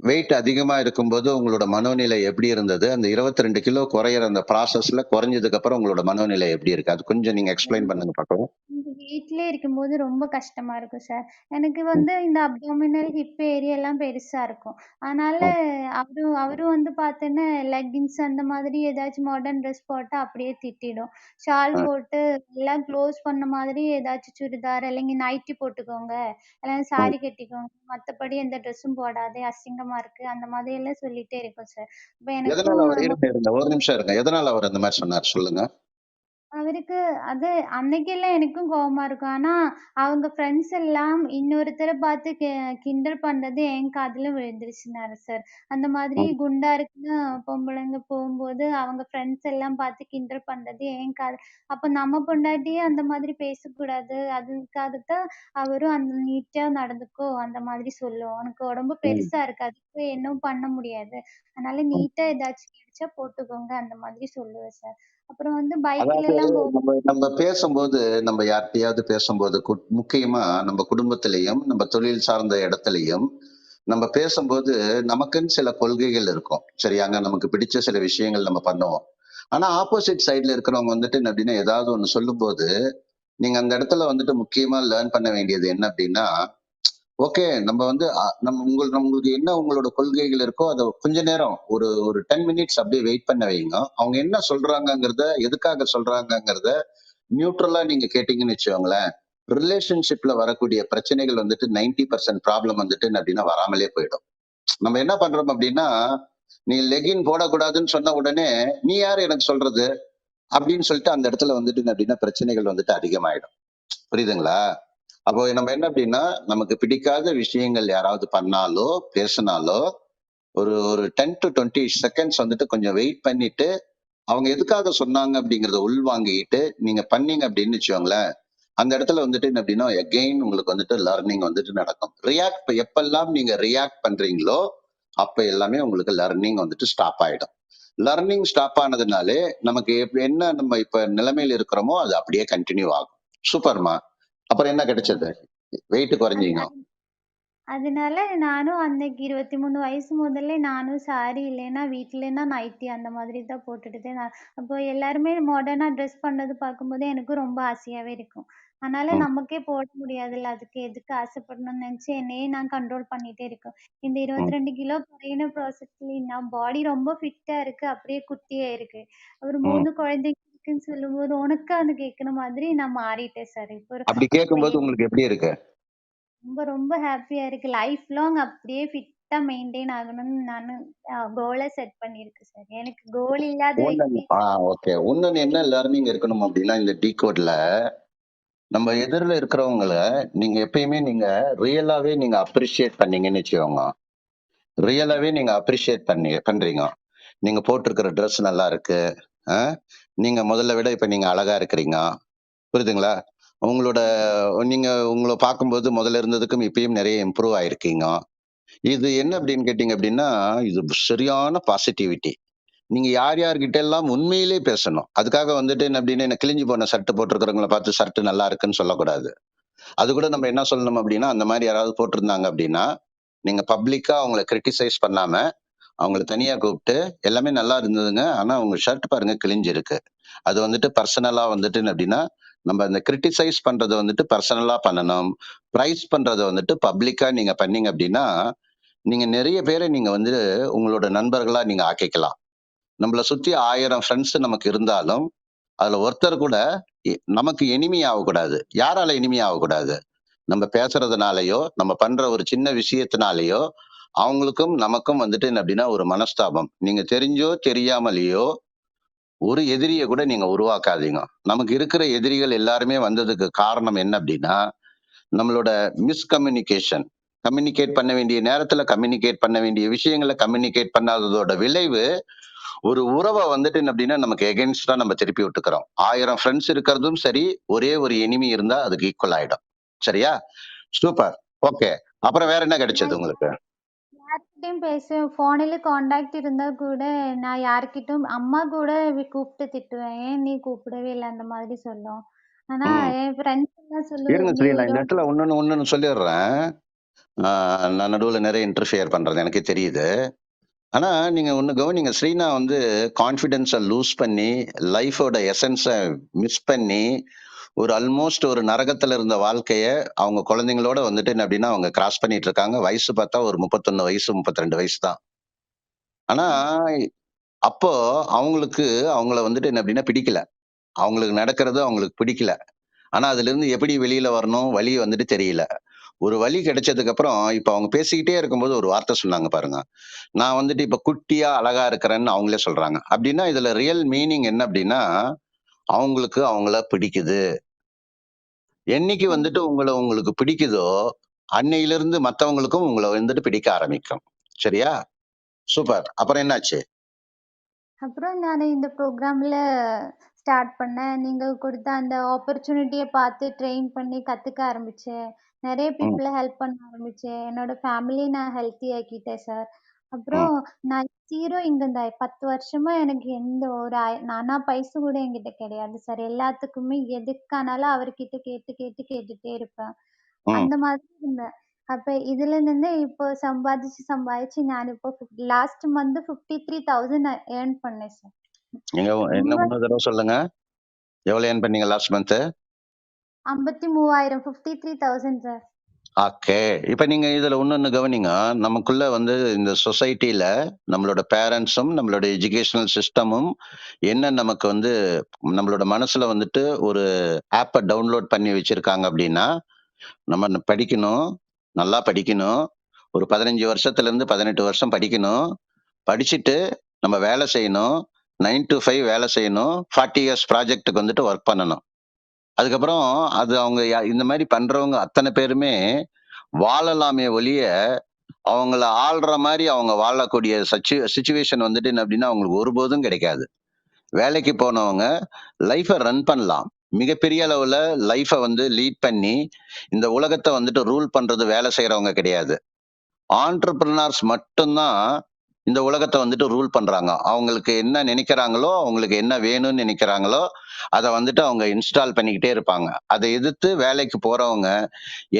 வெயிட் அதிகமா இருக்கும்போது உங்களோட மனோநிலை எப்படி இருந்தது? அந்த 22 கிலோ குறையிற அந்த ப்ராசஸ்ல குறைஞ்சதுக்கு அப்புறம் உங்களோட மனோநிலை எப்படி இருக்கு? அது கொஞ்சம் நீங்க எக்ஸ்பிளைன் பண்ணுங்க பாக்கலாம். இந்த வீட்லயே இருக்கும்போது ரொம்ப கஷ்டமா இருக்கும் சார். எனக்கு ம், வந்து இந்த அப்டாமினல், ஹிப் ஏரியாலாம் பெருசா இருக்கும். அதனால ம், அவரும் அவரும் வந்து பார்த்தீங்கன்னா, லெக்கின்ஸ் அந்த மாதிரி ஏதாச்சும் மாடர்ன் ட்ரெஸ் போட்டா அப்படியே திட்டிடும். ஷால் ம், போட்டு எல்லாம் க்ளோஸ் பண்ண மாதிரி ஏதாச்சும் சுடிதார் இல்லைங்க நைட்டி போட்டுக்கோங்க, இல்லைன்னா ம். சாரி கட்டிக்கோங்க. மத்தபடி எந்த ட்ரெஸ்ஸும் போடாதே, அசிங்கமா இருக்கு. அந்த மாதிரி எல்லாம் சொல்லிட்டே இருக்கும் சார். அப்ப எதனால எனக்கும் அவர் இருங்க இருங்க ஒரு நிமிஷம் இருங்க. எதனால அவர் அந்த மாரி சொன்னார் சொல்லுங்க? அவருக்கு அது அன்னைக்கெல்லாம் எனக்கும் கோவமா இருக்கும். ஆனா, அவங்க ஃப்ரெண்ட்ஸ் எல்லாம் இன்னொருத்தர பார்த்து கிண்டல் பண்றது என் காதுல விழுந்துருச்சுனாரு சார். அந்த மாதிரி ம், குண்டா இருக்குன்னு பொம்பளைங்க போம்போது, அவங்க ஃப்ரெண்ட்ஸ் எல்லாம் பார்த்து கிண்டல் பண்றது என் காது அப்ப நம்ம பொண்டாட்டியே அந்த மாதிரி பேசக்கூடாது. அதுக்காக தான் அவரும் அந்த நீட்டா நடந்துக்கோ, அந்த மாதிரி சொல்லும். உனக்கு உடம்பு ம், பெருசா இருக்கு. அதுக்கு இன்னும் பண்ண முடியாது. அதனால ம். நீட்டா ஏதாச்சும் கிடைச்சா போட்டுக்கோங்க. அந்த மாதிரி சொல்லுவேன் சார். அப்புறம் வந்து அதாவது பைக்லலாம் நம்ம நம்ம பேசும்போது நம்ம யார்கிட்டயாவது பேசும்போது முக்கியமா நம்ம குடும்பத்திலையும் நம்ம தொழில் சார்ந்த இடத்துலயும் நம்ம பேசும்போது நமக்குன்னு சில கொள்கைகள் இருக்கும் சரியாங்க நமக்கு பிடிச்ச சில விஷயங்கள் நம்ம பண்ணுவோம். ஆனா ஆப்போசிட் சைடுல இருக்கிறவங்க வந்துட்டு என்ன அப்படின்னா ஏதாவது ஒண்ணு சொல்லும்போது நீங்க அந்த இடத்துல வந்துட்டு முக்கியமா லேர்ன் பண்ண வேண்டியது என்ன அப்படின்னா ஓகே. நம்ம வந்து உங்களுக்கு என்ன உங்களோட கொள்கைகள் இருக்கோ, அத கொஞ்ச நேரம் ஒரு ஒரு 10 மினிட்ஸ் அப்படியே வெயிட் பண்ண வையுங்க. அவங்க என்ன சொல்றாங்கங்கிறத, எதுக்காக சொல்றாங்கங்கிறத நியூட்ரலா நீங்க கேட்டீங்கன்னு வச்சுக்கோங்களேன், ரிலேஷன்ஷிப்ல வரக்கூடிய பிரச்சனைகள் வந்துட்டு 90% ப்ராப்ளம் வந்துட்டு என்ன அப்படின்னா வராமலே போயிடும். நம்ம என்ன பண்றோம் அப்படின்னா, "நீ லெகின் போடக்கூடாதுன்னு சொன்ன உடனே, நீ யாரு எனக்கு சொல்றது?" அப்படின்னு சொல்லிட்டு அந்த இடத்துல வந்துட்டு என்ன அப்படின்னா பிரச்சனைகள் வந்துட்டு அதிகமாயிடும். புரியுதுங்களா? அப்போ நம்ம என்ன அப்படின்னா, நமக்கு பிடிக்காத விஷயங்கள் யாராவது பண்ணாலோ, பேசினாலோ, ஒரு ஒரு 10 டூ 20 செகண்ட்ஸ் வந்துட்டு கொஞ்சம் வெயிட் பண்ணிட்டு, அவங்க எதுக்காக சொன்னாங்க அப்படிங்கிறத உள்வாங்கிட்டு, நீங்க பண்ணீங்க அப்படின்னு வச்சுக்கோங்களேன், அந்த இடத்துல வந்துட்டு என்ன அப்படின்னா, எகெயின் உங்களுக்கு வந்துட்டு லர்னிங் வந்துட்டு நடக்கும். எப்பெல்லாம் நீங்க ரியாக்ட் பண்றீங்களோ, அப்ப எல்லாமே உங்களுக்கு லர்னிங் வந்துட்டு ஸ்டாப் ஆயிடும். லர்னிங் ஸ்டாப் ஆனதுனாலே, நமக்கு என்ன நம்ம இப்ப நிலைமையில இருக்கிறோமோ, அது அப்படியே கன்டின்யூ ஆகும். சூப்பர்மா! அப்புறம் என்ன கிடைச்சது? வெயிட் அது குறைஞ்சீங்க. அதனால நானும் அன்னைக்கு 23 வயசு முதல்ல நானும் சாரி இல்லைன்னா வீட்லன்னா நைட்டி அந்த மாதிரி தான் போட்டுட்டு நான் அப்போ எல்லாருமே மாடர்னா ட்ரெஸ் பண்ணது பார்க்கும்போது எனக்கும் ரொம்ப ஆசையாவே இருக்கும். அதனால ம், நமக்கே போட முடியாதுல்ல. அதுக்கு எதுக்கு ஆசைப்படணும்னு நினைச்சு என்னையே நான் கண்ட்ரோல் பண்ணிட்டே இருக்கேன். இந்த ம், 22 கிலோ குறையின ப்ராசஸ்ல நான் பாடி ரொம்ப ஃபிட்டா இருக்கு. அப்படியே குட்டியா இருக்கு. ஒரு ம். 3 குழந்தைங்க இருக்குன்னு சொல்லும்போது உனக்கான்னு கேட்கிற மாதிரி நான் மாறிட்டேன் சார். அப்படி அப்ப கேட்கும்போது உங்களுக்கு எப்படி இருக்கு? ரொம்ப ரொம்ப ஹேப்பியா இருக்கு. லைஃப் லாங் அப்படியே ஃபிட்டா கரெக்ட்டா மெயின்டெயின் ஆகணும்னு நானு கோல செட் பண்ணியிருக்கேன் சார். எனக்கு கோல் இல்லாத ஒண்ணு వ్యక్తి ஓகே. இன்னொன்னு என்ன லேர்னிங் இருக்கணும் அப்படின்னா, இந்த டீகோட்ல நம்ம எதிர்ல இருக்கிறவங்கள நீங்க எப்பயுமே நீங்க ரியலாவே நீங்க அப்ரிஷியேட் பண்ணீங்கன்னு வச்சுக்கோங்க. ரியலாவே நீங்க அப்ரிஷியேட் பண்றீங்க. நீங்க போட்டிருக்கிற ட்ரெஸ் நல்லா இருக்கு. அ நீங்க முதல்ல விட இப்ப நீங்க அழகா இருக்கிறீங்க. புரியுதுங்களா? உங்களோட நீங்க உங்கள பார்க்கும்போது முதல்ல இருந்ததுக்கும் இப்பயும் நெறைய இம்ப்ரூவ் ஆயிருக்கீங்க. இது என்ன அப்படின்னு கேட்டீங்க அப்படின்னா, இது சரியான பாசிட்டிவிட்டி. நீங்க யார் யார்கிட்ட எல்லாம் உண்மையிலே பேசணும். அதுக்காக வந்துட்டு என்ன அப்படின்னு என்ன கிழிஞ்சு போன ஷர்ட் போட்டிருக்கிறவங்கள பார்த்து ஷர்ட் நல்லா இருக்குன்னு சொல்லக்கூடாது. அது கூட நம்ம என்ன சொல்லணும் அப்படின்னா, அந்த மாரி யாராவது போட்டிருந்தாங்க அப்படின்னா, நீங்க பப்ளிக்கா அவங்கள கிரிட்டிசைஸ் பண்ணாம, அவங்கள தனியா கூப்பிட்டு, "எல்லாமே நல்லா இருந்ததுங்க. ஆனா உங்க ஷர்ட் பாருங்க கிழிஞ்சிருக்கு." அது வந்துட்டு பர்சனலா வந்துட்டு என்ன அப்படின்னா, நம்ம அந்த கிரிட்டிசைஸ் பண்றத வந்துட்டு பர்சனலா பண்ணணும். பிரைஸ் பண்றத வந்துட்டு பப்ளிக்கா நீங்க பண்ணீங்க அப்படின்னா, நீங்க நெறைய பேர நீங்க வந்து உங்களோட நண்பர்களா நீங்க ஆக்கிக்கலாம். நம்மள சுத்தி 1000 ஃப்ரெண்ட்ஸ் நமக்கு இருந்தாலும், அதுல ஒருத்தர் கூட நமக்கு எனிமி ஆகக்கூடாது. யாரால எனிமி ஆகக்கூடாது? நம்ம பேசுறதுனாலயோ, நம்ம பண்ற ஒரு சின்ன விஷயத்தினாலயோ, அவங்களுக்கும் நமக்கும் வந்துட்டு என்ன அப்படின்னா ஒரு மனஸ்தாபம். நீங்க தெரிஞ்சோ, தெரியாமலேயோ ஒரு எதிரிய கூட நீங்க உருவாக்காதீங்க. நமக்கு இருக்கிற எதிரிகள் எல்லாருமே வந்ததுக்கு காரணம் என்ன அப்படின்னா, நம்மளோட மிஸ்கம்யூனிகேஷன். கம்யூனிகேட் பண்ண வேண்டிய நேரத்துல கம்யூனிகேட் பண்ண வேண்டிய விஷயங்கள கம்யூனிகேட் பண்ணாததோட விளைவு, ஒரு உறவ வந்துட்டு என்ன அப்படின்னா நமக்கு எகென்ஸ்டா நம்ம திருப்பி விட்டுக்கிறோம். 1000 ஃப்ரெண்ட்ஸ் இருக்கிறதும் சரி, ஒரே ஒரு எனிமி இருந்தா அதுக்கு ஈக்குவல் ஆயிடும். சரியா? சூப்பர். ஓகே. அப்புறம் வேற என்ன கிடைச்சது நான் உங்களுக்கு? யார்கிட்டயும் ஃபோனில கான்டாக்ட் இருந்தா கூட நான் யார்கிட்டயும் அம்மா கூட கூப்பிட்டு திட்டுவேன். "ஏன் நீ கூப்பிடவே இல்ல?" அந்த மாதிரி சொல்லும். ஆனா ம். என் ஃப்ரெண்ட்ஸ் எல்லாம் இருங்க "நீ ஸ்ரீ, நான் இந்த உயிரோட இடத்துல ஒண்ணொன்னு சொல்லிடுறேன். நான் நடுவுல நிறைய இன்டர்ஃபியர் பண்றது எனக்கே தெரியுது. ஆனா நீங்க ஒண்ணு கவனிங்க. ஸ்ரீனா வந்து கான்ஃபிடன்ஸ லூஸ் பண்ணி, லைஃபோட எசன்ஸ மிஸ் பண்ணி, ஒரு ஆல்மோஸ்ட் ஒரு நரகத்துல இருந்த வாழ்க்கைய அவங்க குழந்தைங்களோட வந்துட்டு என்ன அப்படின்னா, அவங்க கிராஸ் பண்ணிட்டு இருக்காங்க. வயசு பார்த்தா ஒரு 31 வயசு, 32 வயசு தான். ஆனா, அப்போ அவங்களுக்கு அவங்கள வந்துட்டு என்ன அப்படின்னா பிடிக்கல. அவங்களுக்கு நடக்கிறது அவங்களுக்கு பிடிக்கல. ஆனா அதிலிருந்து எப்படி வெளியில வரணும்? வழி வந்துட்டு தெரியல. ஒரு வழி கிடைச்சதுக்கு அப்புறம், இப்ப அவங்க பேசிக்கிட்டே இருக்கும்போது ஒரு வார்த்தை சொன்னாங்க பாருங்க. நான் வந்துட்டு இப்ப குட்டியா, அழகா இருக்கிறேன்னு அவங்களே சொல்றாங்க. அப்படின்னா இதுல ரியல் மீனிங் என்ன அப்படின்னா, அவங்களுக்கு அவங்கள பிடிக்குது. என்னைக்கு வந்துட்டு உங்களுக்கு பிடிக்குதோ, அன்னையிலிருந்து மத்தவங்களுக்கும் உங்கள வந்துட்டு பிடிக்க ஆரம்பிக்கும். சரியா? சூப்பர். அப்புறம் என்னாச்சு? அப்புறம் நானு இந்த ப்ரோகிராம்ல ஸ்டார்ட் பண்ணேன். நீங்க குடுத்த அந்த ஆப்பர்ச்சுனிட்டிய பார்த்து ட்ரெயின் பண்ணி கத்துக்க ஆரம்பிச்சேன். நெறைய ம், பீப்பிள ஹெல்ப் பண்ண ஆரம்பிச்சேன். என்னோட ஃபேமிலிய நான் ஹெல்த்தி ஆக்கிட்டேன் சார். ம், அப்புறம் நான் 0 இன்கம் தான். 10 வருஷமா எனக்கு எந்த ஒரு நானா பைசா கூட என்கிட்ட கிடையாது சார். எல்லாத்துக்குமே எதுக்கானாலும் அவர்கிட்ட கேட்டுட்டே இருப்பேன். ம். அந்த மாதிரி இருந்தேன். அப்ப இதுல இருந்து இப்போ சம்பாதிச்சு நான் இப்போ லாஸ்ட் மந்த் 53,000 நான் ஏர்ன் பண்ணேன் சார். நீங்க என்ன ரொம்ப இன்னொரு தடவ சொல்லுங்க. எவ்வளவு ஏர்ன் பண்ணீங்க லாஸ்ட் மந்த்? 53,000 53,000 சார். ஓகே. இப்ப நீங்க இதுல இன்னொன்னு கவனிங்க. நமக்குள்ள வந்து இந்த சொசைட்டில நம்மளோட பேரண்ட்ஸும், நம்மளோட எஜுகேஷனல் சிஸ்டமும் என்ன நமக்கு வந்து நம்மளோட மனசுல வந்துட்டு ஒரு ஆப்ப டவுன்லோட் பண்ணி வச்சிருக்காங்க அப்படின்னா, நம்ம படிக்கணும், நல்லா படிக்கணும். ஒரு 15 வருஷத்துலருந்து 18 வருஷம் படிக்கணும். படிச்சுட்டு நம்ம வேலை செய்யணும். 9 டூ 5 வேலை செய்யணும். 40 இயர்ஸ் ப்ராஜெக்ட்க்கு வந்துட்டு வொர்க் பண்ணணும். அதுக்கப்புறம் அது அவங்க இந்த மாரி பண்றவங்க அத்தன பேருமே வாழலாமே ஒழிய, அவங்கள ஆள்ற மாரி அவங்க வாழக்கூடிய சிச்சுவேஷன் வந்துட்டு என்ன அப்டின்னா, அவங்களுக்கு ஒருபோதும் கிடைக்காது. வேலைக்கு போனவங்க லைஃப ரன் பண்ணலாம். மிகப்பெரிய அளவுல லைஃப வந்து லீட் பண்ணி, இந்த உலகத்த வந்துட்டு ரூல் பண்றது வேலை செய்றவங்க கிடையாது. ஆன்டர்பிரினர்ஸ் மட்டும் தான் இந்த உலகத்த வந்துட்டு ரூல் பண்றாங்க. அவங்களுக்கு என்ன நினைக்கிறாங்களோ, அவங்களுக்கு என்ன வேணும்னு நினைக்கிறாங்களோ, அத வந்துட்டு அவங்க இன்ஸ்டால் பண்ணிக்கிட்டே இருப்பாங்க. அத எதிர்த்து வேலைக்கு போறவங்க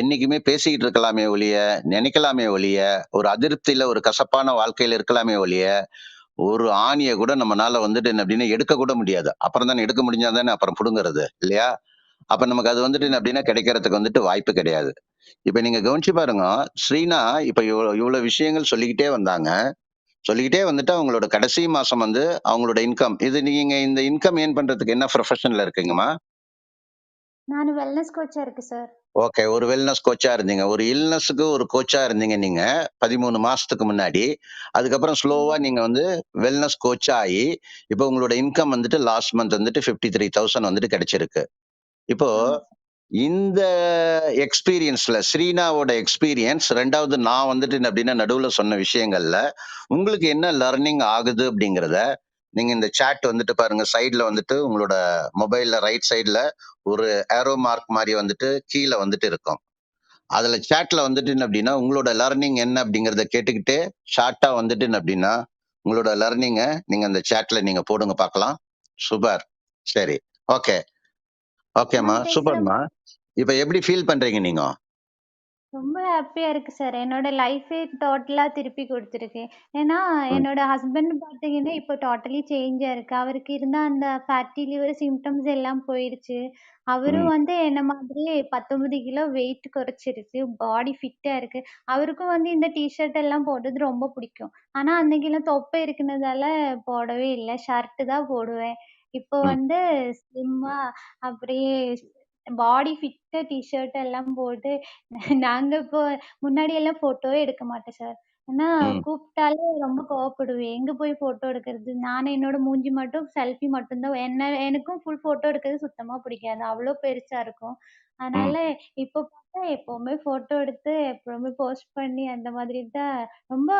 என்னைக்குமே பேசிக்கிட்டு இருக்கலாமே ஒழிய, நினைக்கலாமே ஒழிய, ஒரு அதிருப்தியில, ஒரு கசப்பான வாழ்க்கையில இருக்கலாமே ஒழிய, ஒரு ஆணிய கூட நம்மனால வந்துட்டு என்ன அப்டின்னா எடுக்க கூட முடியாது. அப்புறம் தானே எடுக்க முடிஞ்சா தானே அப்புறம் புடுங்குறது. இல்லையா? அப்ப நமக்கு அது வந்துட்டு என்ன அப்டின்னா கிடைக்கிறதுக்கு வந்துட்டு வாய்ப்பு கிடையாது. இப்ப நீங்க கவனிச்சு பாருங்க. ஸ்ரீனா இப்ப இவ்வளவு விஷயங்கள் சொல்லிக்கிட்டே வந்தாங்க. சொல்லிக்கிட்டே வந்துட்டு அவங்களோட கடைசி மாசம் வந்து அவங்களோட இன்கம். இது நீங்க இந்த இன்கம் ஏர்ன் பண்றதுக்கு என்ன ப்ரொஃபஷன்ல இருக்கீங்கம்மா? நான் வெல்னஸ் கோச்சா இருக்கு சார். ஓகே. ஒரு வெல்னஸ் கோச்சா இருந்தீங்க. ஒரு இல்னஸ்க்கு ஒரு கோச்சா இருந்தீங்க நீங்க 13 மாசத்துக்கு முன்னாடி. அதுக்கப்புறம் ஸ்லோவா ஆமா. நீங்க வந்து வெல்னஸ் கோச்சா ஆயி, இப்போ உங்களோட இன்கம் வந்துட்டு லாஸ்ட் மந்த் வந்துட்டு 53,000 வந்துட்டு கிடைச்சிருக்கு. இப்போ ஆமா சார். இந்த எக்ஸ்பீரியன்ஸ்ல ஸ்ரீனாவோட எக்ஸ்பீரியன்ஸ் 2வது நான் வந்துட்டு என்ன அப்படின்னா நடுவுல சொன்ன விஷயங்கள்ல உங்களுக்கு என்ன லர்னிங் ஆகுது அப்படிங்கிறத நீங்க இந்த சாட் வந்துட்டு பாருங்க சைடுல வந்துட்டு உங்களோட மொபைல்ல ரைட் சைடுல ஒரு ஏரோ மார்க் மாதிரி வந்துட்டு கீழே வந்துட்டு இருக்கும். அதுல சாட்ல வந்துட்டு என்ன அப்படின்னா உங்களோட லர்னிங் என்ன அப்படிங்கறத கேட்டுக்கிட்டே ஷார்ட்டா வந்துட்டு என்ன அப்படின்னா உங்களோட லர்னிங்க நீங்க அந்த சாட்ல நீங்க போடுங்க பார்க்கலாம். சூப்பர். சரி. ஓகே. ஓகேம்மா, நான் பேசுற சூப்பர்மா. இப்ப எப்படி ஃபீல் பண்றீங்க நீங்க? ரொம்ப ஹாப்பியா இருக்கு சார். என்னோட லைஃபே டோட்டலா திருப்பி குடுத்துருக்கு. ஏன்னா, ம், என்னோட ஹஸ்பண்ட் பார்த்தீங்கன்னா, இப்போ டோட்டலி சேஞ்சா இருக்கு. அவருக்கு இருந்த அந்த ஃபேட்டி லிவர் சிம்ப்டம்ஸ் எல்லாம் போயிருச்சு. அவரும் ம், வந்து என்ன மாதிரியே 19 கிலோ வெயிட் குறைச்சிருச்சு. பாடி ஃபிட்டா இருக்கு. அவருக்கும் வந்து இந்த டீ ஷர்ட் எல்லாம் போடுறது ரொம்ப பிடிக்கும். ஆனா, அன்னைக்கெல்லாம் தொப்பை இருக்குனதால போடவே இல்ல. ஷர்ட் தான் போடுவேன். இப்போ ம், வந்து ஸ்லிம்மா அப்படியே பாடி ஃபிட்டா டீ ஷர்ட் எல்லாம் போட்டு நாங்க இப்போ முன்னாடி எல்லாம் ஃபோட்டோவே எடுக்க மாட்டேன் சார். ஏன்னா ம், கூப்பிட்டாலே ரொம்ப கோவப்படுவேன். எங்க போய் ஃபோட்டோ எடுக்கிறது? நானும் என்னோட மூஞ்சி மட்டும் செல்ஃபி மட்டும் தான் எனக்கும் ஃபுல் ஃபோட்டோ எடுக்கிறது சுத்தமா பிடிக்காது. அவ்ளோ பெருசா இருக்கும். ம். அதனால இப்போ பார்த்தா எப்பவுமே ஃபோட்டோ எடுத்து எப்பவுமே போஸ்ட் பண்ணி அந்த மாதிரி தான் ரொம்ப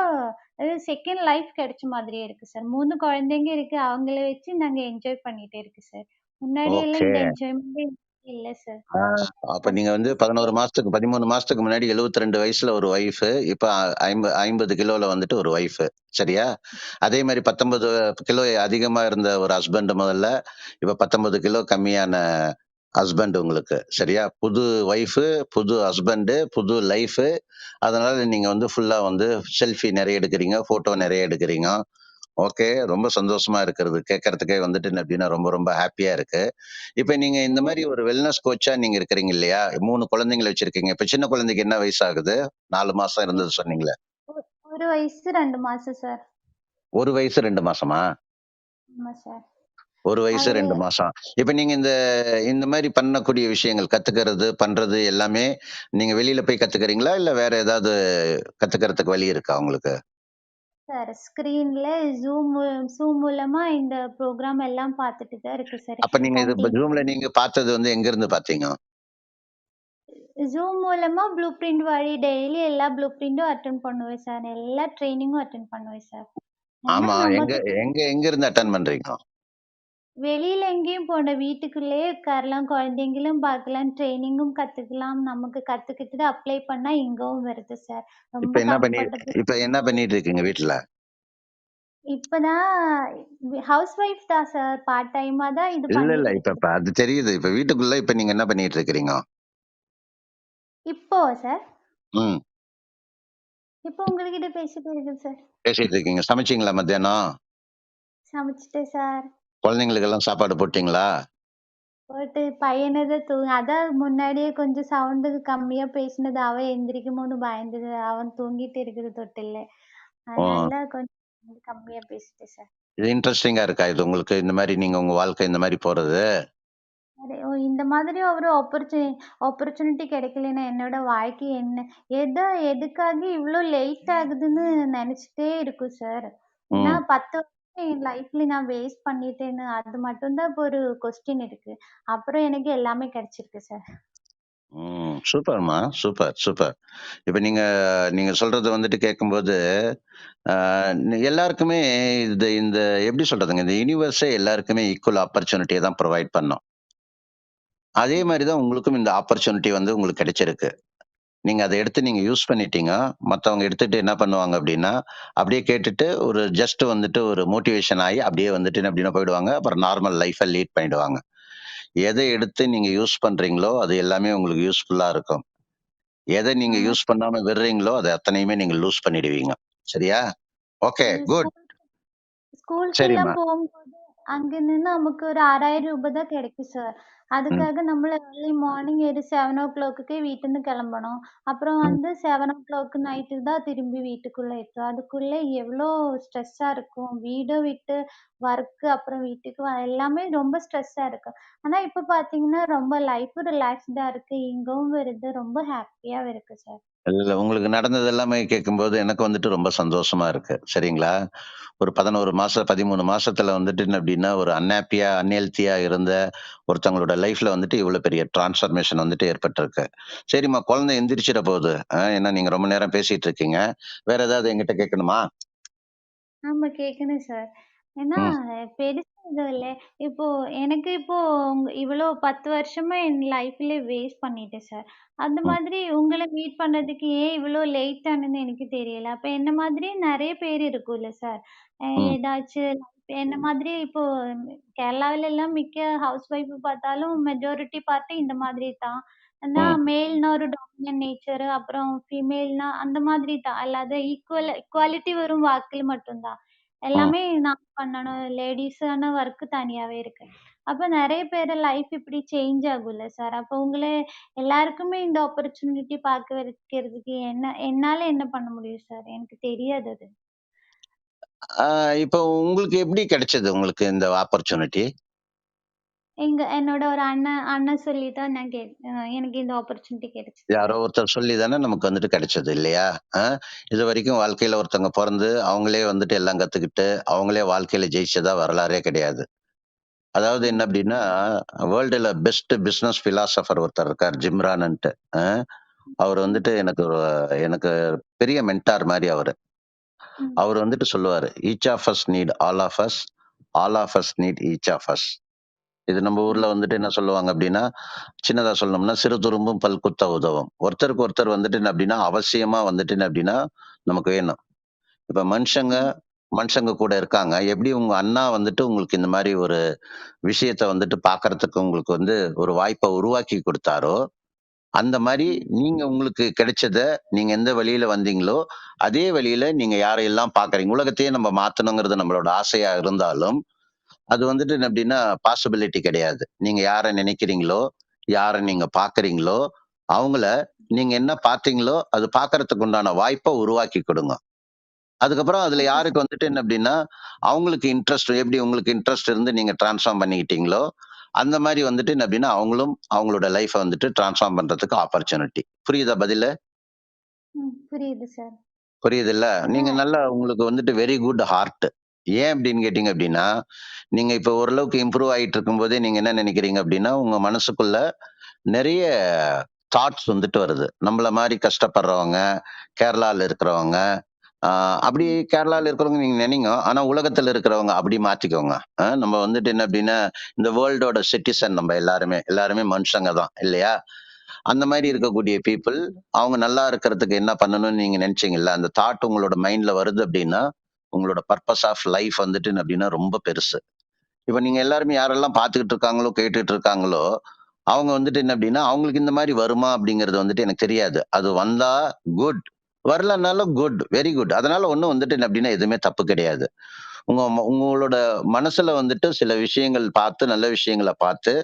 செகண்ட் லைஃப் கிடைச்ச மாதிரியே இருக்கு சார். 3 குழந்தைங்க இருக்கு. அவங்கள வச்சு நாங்க என்ஜாய் பண்ணிட்டே இருக்கு சார். முன்னாடி எல்லாம் ஓகே. இந்த என்ஜாய்மென்ட்டே இல்ல சார். ஆ, அப்ப நீங்க வந்து 11 மாசத்துக்கு 13 மாசத்துக்கு முன்னாடி 72 வயசுல ஒரு ஒய்ஃப், இப்ப 50 கிலோல வந்துட்டு ஒரு ஒய்ஃப். சரியா? அதே மாரி 19 கிலோ அதிகமா இருந்த ஒரு ஹஸ்பண்ட் முதல்ல, இப்ப 19 கிலோ கம்மியான ஹஸ்பண்ட் உங்களுக்கு. சரியா? புது ஒய்ஃப், புது ஹஸ்பண்ட், புது லைஃப். அதனால நீங்க வந்து ஃபுல்லா வந்து செல்ஃபி நெறைய எடுக்கிறீங்க, போட்டோ நெறைய எடுக்கிறீங்க. ஓகே. ரொம்ப சந்தோஷமா இருக்கிறது. கேட்கறதுக்கே வந்துட்டு என்ன அப்படின்னா ரொம்ப ரொம்ப ஹேப்பியா இருக்கு. இப்ப நீங்க இந்த மாரி ஒரு வெல்னஸ் கோச்சா நீங்க இருக்கிறீங்க இல்லையா? 3 குழந்தைங்கள வச்சிருக்கீங்க. இப்ப சின்ன குழந்தைக்கு என்ன வயசு ஆகுது? 4 மாசம் இருந்தது இப்போ சொன்னீங்களே. ஒ 1 வயசு 2 மாசம் சார். 1 வயசு 2 மாசமா? ஆமா சார். 1 வயசு அது 2 மாசம். இப்ப நீங்க இந்த இந்த மாரி பண்ணக்கூடிய விஷயங்கள் கத்துக்கிறது, பண்றது எல்லாமே நீங்க வெளியில போய் கத்துக்கிறீங்களா? இல்ல வேற ஏதாவது கத்துக்கிறதுக்கு வழி இருக்கா உங்களுக்கு? சார் ஸ்க்ரீன்ல Zoom மூலமா இந்த ப்ரோகிராம் எல்லாம் பார்த்துட்டு தான் இருக்கு சார். அப்ப நீங்க இது கன்டின்யூ Zoomல நீங்க பார்த்தது வந்து எங்க இருந்து பார்த்தீங்க? Zoom மூலமா ப்ளூ பிரிண்ட் வழி டெய்லி எல்லா ப்ளூ பிரிண்டும் அட்டெண்ட் பண்ணுவேன் சார். எல்லா ட்ரெய்னிங்கும் அட்டெண்ட் பண்ணுவேன் சார். ஏன்னா ஆமா. எங்க நமக்கு எங்க எங்க இருந்து அட்டெண்ட் பண்றீங்க? வெளியில எங்கேயும் போണ്ട வீட்டுக்குள்ளேயே உட்காரலாம், குழந்தைங்களும் பார்க்கலாம், ட்ரெய்னிங்கும் கத்துக்கலாம். நமக்கு கத்துக்கிட்டது அப்ளை பண்ணா இங்கவும் வருது சார். இப்ப ரொம்ப என்ன பண்ணி கம்ஃபர்டபுள். இப்ப என்ன பண்ணிட்டு இருக்கீங்க வீட்ல? இப்பதான் ஹவுஸ் ஒய்ஃப் தான் சார். பார்ட் டைமா தான் இது இல்ல, இல்ல. பண்ணிட்டு இப்ப இருக்கேன். இப்ப அது தெரியுது. இப்ப வீட்டுக்குள்ள இப்ப நீங்க என்ன பண்ணிட்டு இருக்கிறீங்க? இப்போவா சார்? ம். இப்போ உங்ககிட்ட பேசிட்டு இருக்கேன் சார். பேசிட்டு இருக்கீங்க. சமைச்சீங்களா மத்தியானம்? சமைச்சுட்டேன் சார். குழந்தைங்களுக்கெல்லாம் சாப்பாடு போட்டீங்களா? போட்டு பையனத அதான் முன்னாடியே கொஞ்சம் சவுண்டு கம்மியா பேசினது. அவன் எந்திரிக்குமோன்னு பயந்தது. அவன் தூங்கிட்டு இருக்குது தொட்டில்ல. ஓ! அதனால கொஞ்சம் கம்மியா பேசிட்டேன் சார். இது இன்ட்ரஸ்டிங்கா இருக்கா இது உங்களுக்கு? இந்த மாரி நீங்க உங்க வாழ்க்கை இந்த மாரி போறது? சரி. இந்த மாதிரி ஒரு ஆப்பர்ச்சுனிட்டி கிடைக்கலன்னா என்னோட வாழ்க்கை என்ன? எதுக்காக இவ்ளோ லேட் ஆகுதுன்னு நெனச்சுட்டே இருக்கும் சார். ஏன்னா ம். 10 வருஷம் என் லைஃப்ல நான் வேஸ்ட் பண்ணிட்டேன்னு அது மட்டும் தான் இப்போ ஒரு கொஸ்டின் இருக்கு. அப்புறம் எனக்கு எல்லாமே கிடைச்சிருக்கு சார். ம். சூப்பர்மா. Super, super. இப்ப நீங்க நீங்க சொல்றது வந்துட்டு கேட்கும்போது, ஆ எல்லாருக்குமே இது இந்த எப்படி சொல்றதுங்க? இந்த யுனிவர்ஸே எல்லாருக்குமே ஈக்குவல் ஆப்பர்ச்சுனிட்டிய தான் புரொவைட் பண்ணும். அதே மாரி தான் உங்களுக்கும் இந்த ஆப்பர்ச்சுனிட்டி வந்து உங்களுக்கு கிடைச்சிருக்கு. நீங்க அத எடுத்து நீங்க யூஸ் பண்ணிட்டீங்க. மத்தவங்க எடுத்துட்டு என்ன பண்ணுவாங்க அப்டின்னா, அப்படியே கேட்டுட்டு ஒரு ஜஸ்ட் வந்துட்டு ஒரு மோட்டிவேஷன் ஆயி அப்படியே வந்துட்டு என்ன அப்படின்னா போயிடுவாங்க. அப்புறம் நார்மல் லைஃப்ப லீட் பண்ணிடுவாங்க. எத எடுத்து நீங்க யூஸ் பண்றீங்களோ, அது எல்லாமே உங்களுக்கு யூஸ்ஃபுல்லா இருக்கும். எத நீங்க ஆமா. யூஸ் பண்ணாம விடுறீங்களோ, அது அத்தனையுமே நீங்க லூஸ் பண்ணிடுவீங்க. சரியா? ஓகே, அது குட். ஸ்கூலுக்கெல்லாம் சரிம்மா. போகும்போது, அங்க நின்னு நமக்கு ஒரு ரூ. 6,000 தான் கிடைக்கும் சார். அதுக்காக நம்மள ஏர்லி மார்னிங் ஒரு 7:00க்கே வீட்டிருந்து கிளம்பணும். அப்புறம் ம். வந்து 7:00 நைட்டு தான் திரும்பி வீட்டுக்குள்ள எத்தும். அதுக்குள்ள எவ்ளோ ஸ்ட்ரெஸ்ஸா இருக்கும். வீட விட்டு ஒர்க் அப்புறம் வீட்டுக்கு எல்லாமே ரொம்ப ஸ்ட்ரெஸ்ஸா இருக்கு. ஆனா இப்ப பார்த்தீங்கன்னா, ரொம்ப லைஃப் ரிலாக்ஸ்டா இருக்கு. இங்கவும் வருது. ரொம்ப ஹேப்பியாவும் இருக்கு சார். இல்ல உங்களுக்கு நடந்தது எல்லாமே கேட்கும்போது எனக்கு வந்துட்டு ரொம்ப சந்தோஷமா இருக்கு. சரிங்களா? ஒரு 11 மாசம், 13 மாசத்துல வந்துட்டு என்ன அப்டின்னா, ஒரு அன்ஹேப்பியா, அன்ஹெல்த்தியா இருந்த ஒருத்தவங்களோட லைஃப்ல வந்துட்டு இவ்வளோ பெரிய டிரான்ஸ்ஃபர்மேஷன் வந்துட்டு ஏற்பட்டிருக்கு. சரிம்மா, குழந்தை எந்திரிச்சிட போகுது. ஏன்னா நீங்க ரொம்ப நேரம் பேசிட்டு இருக்கீங்க. வேற ஏதாவது என்கிட்ட கேட்கணுமா? ஆமா கேட்கணும் சார். ஏன்னா ம், பெருசா எதுவும் இல்ல. இப்போ எனக்கு இப்போ இவ்வளோ 10 வருஷமா என் லைஃப்ல வேஸ்ட் பண்ணிட்டேன் சார். அந்த ம், மாதிரி உங்கள மீட் பண்ணதுக்கு ஏன் இவ்வளோ லேட் ஆனதுன்னு எனக்கு தெரியல. அப்ப என்ன மாதிரி நெறைய பேர் இருக்கும்ல சார். ம், ஏதாச்சும் என்ன மாதிரி இப்போ கேரளாவில எல்லாம் மிக்க ஹவுஸ் ஒய்ஃப் பார்த்தாலும் மெஜாரிட்டி பார்ட்டி இந்த மாதிரி தான். ஆனா ம், மேல்னா ஒரு டாமினன்ட் நேச்சர் அப்புறம் ஃபீமேல்னா அந்த மாதிரி தான். அல்லாத ஈக்குவாலிட்டி வெறும் வாக்குல மட்டும் தான். ம். எல்லாமே நான் பண்ணணும். லேடீஸான ஒர்க் தனியாவே இருக்கு. அப்ப நெறைய பேரு லைஃப் இப்படி சேஞ்ச் ஆகும்ல சார். அப்போ எல்லாருக்குமே இந்த ஆப்பர்ச்சுனிட்டி பார்க்க வைக்கிறதுக்கு என்னால என்ன பண்ண முடியும் சார்? எனக்கு தெரியாது அது. ஆ இப்போ உங்களுக்கு எப்படி கிடைச்சது உங்களுக்கு இந்த ஆப்பர்ச்சுனிட்டி? என்னோட ஒரு அண்ணன் அண்ணன் சொல்லி தான் நான் எனக்கு இந்த ஆப்பர்ச்சுனிட்டி கிடைச்சது யாரோ சார். ஒருத்தர் சொல்லி தானே நமக்கு வந்துட்டு கிடைச்சது இல்லையா? ஆ இதுவரைக்கும் வாழ்க்கையில ஒருத்தவங்க பொறந்து, அவங்களே வந்துட்டு எல்லாம் கத்துக்கிட்டு, அவங்களே வாழ்க்கையில ஜெயிச்சதா வரலாறே கிடையாது. அதாவது என்ன ம். அப்டின்னா, வேர்ல்டுல பெஸ்ட் பிசினஸ் பிலாசபர் ஒருத்தர் இருக்கார் ஜிம் ரான்ன்ட்டு. அ அவரு ம். வந்துட்டு எனக்கு பெரிய மென்டார் மாரி அவரு. ம். அவரு வந்துட்டு சொல்லுவாரு, "each of us need all of us, all of us need each of us." இது நம்ம ஊர்ல ம். வந்துட்டு என்ன சொல்லுவாங்க அப்டின்னா, சின்னதா சொல்லணும்னா, "சிறு துரும்பும் பல் குத்த உதவும்." ஒருத்தருக்கு ஒருத்தர் வந்துட்டு என்ன அப்டின்னா, அவசியமா வந்துட்டு என்ன அப்டின்னா, நமக்கு வேணும். இப்ப மனுஷங்க ம். மனுஷங்க கூட இருக்காங்க. எப்படி உங்க அண்ணா வந்துட்டு உங்களுக்கு இந்த மாரி ஒரு விஷயத்த வந்துட்டு பார்க்கறதுக்கு உங்களுக்கு வந்து ஒரு வாய்ப்ப உருவாக்கி குடுத்தாரோ, அந்த மாரி ம். நீங்க உங்களுக்கு கிடைச்சத நீங்க எந்த வழியில வந்தீங்களோ, அதே வழியில நீங்க யாரையெல்லாம் பார்க்குறீங்க உலகத்தையே நம்ம மாத்தணுங்கிறது நம்மளோட ஆசையா இருந்தாலும், அது வந்துட்டு என்ன எப்படின்னா பாசிபிலிட்டி கிடையாது. நீங்க யார நினைக்கிறீங்களோ, யார நீங்க பார்க்குறீங்களோ, அவங்கள நீங்க என்ன பார்த்தீங்களோ, அது பார்க்கறதுக்கு உண்டான வாய்ப்ப உருவாக்கி குடுங்க. அதுக்கப்புறம் அதுல ஓகே யாருக்கு சார். வந்துட்டு என்ன அப்படின்னா, அவங்களுக்கு இன்ட்ரெஸ்ட் எப்படி உங்களுக்கு இன்ட்ரெஸ்ட் இருந்து நீங்க ட்ரான்ஸ்ஃபார்ம் பண்ணிக்கிட்டீங்களோ, அந்த மாரி வந்துட்டு என்ன அப்படின்னா, அவங்களும் அவங்களோட லைஃப்ப வந்துட்டு ட்ரான்ஸ்ஃபார்ம் பண்றதுக்கு ஆப்பர்ச்சுனிட்டி. புரியுதா பதிலு? புரியுது சார். புரியுதுல்ல? ஏன்னா நீங்க நல்லா உங்களுக்கு வந்துட்டு வெரி குட் ஹார்ட். ஏன் அப்படின்னு கேட்டீங்க அப்படின்னா, நீங்க இப்ப ஓரளவுக்கு இம்ப்ரூவ் ஆயிட்டு இருக்கும்போதே நீங்க என்ன நினைக்கிறீங்க அப்படின்னா, உங்க மனசுக்குள்ள நெறைய தாட்ஸ் வந்துட்டு வருது. நம்மள மாரி கஷ்டப்படுறவங்க, கேரளால இருக்கிறவங்க, ஆ அப்படி ம். கேரளால இருக்கிறவங்க நீங்க நெனைங்க. ஆனா உலகத்துல இருக்கிறவங்க அப்படி மாத்திக்கோங்க. நம்ம வந்துட்டு என்ன அப்படின்னா, இந்த வேர்ல்டோட சிட்டிசன் நம்ம எல்லாருமே. எல்லாருமே மனுஷங்க தான் இல்லையா? அந்த மாரி ம். இருக்கக்கூடிய பீப்பிள், அவங்க நல்லா இருக்கிறதுக்கு என்ன பண்ணணும்னு நீங்க நெனச்சீங்கல்ல, அந்த தாட் உங்களோட மைண்ட்ல வருது அப்படின்னா, உங்களோட பர்ப்பஸ் ஆஃப் லைஃப் வந்துட்டு என்ன அப்படின்னா ரொம்ப பெருசு. இப்ப நீங்க எல்லாருமே யாரெல்லாம் பார்த்துக்கிட்டு இருக்காங்களோ, கேட்டுட்டு இருக்காங்களோ, அவங்க வந்துட்டு என்ன அப்படின்னா, அவங்களுக்கு இந்த மாரி வருமா அப்படிங்கிறது வந்துட்டு எனக்கு தெரியாது. அது வந்தா குட். வரலனாலும் குட். Very good. அதனால ஒண்ணும் வந்துட்டு என்ன அப்படின்னா எதுவுமே தப்பு கிடையாது. உங்களோட மனசுல வந்துட்டு சில விஷயங்கள் பார்த்து, நல்ல விஷயங்கள பார்த்து,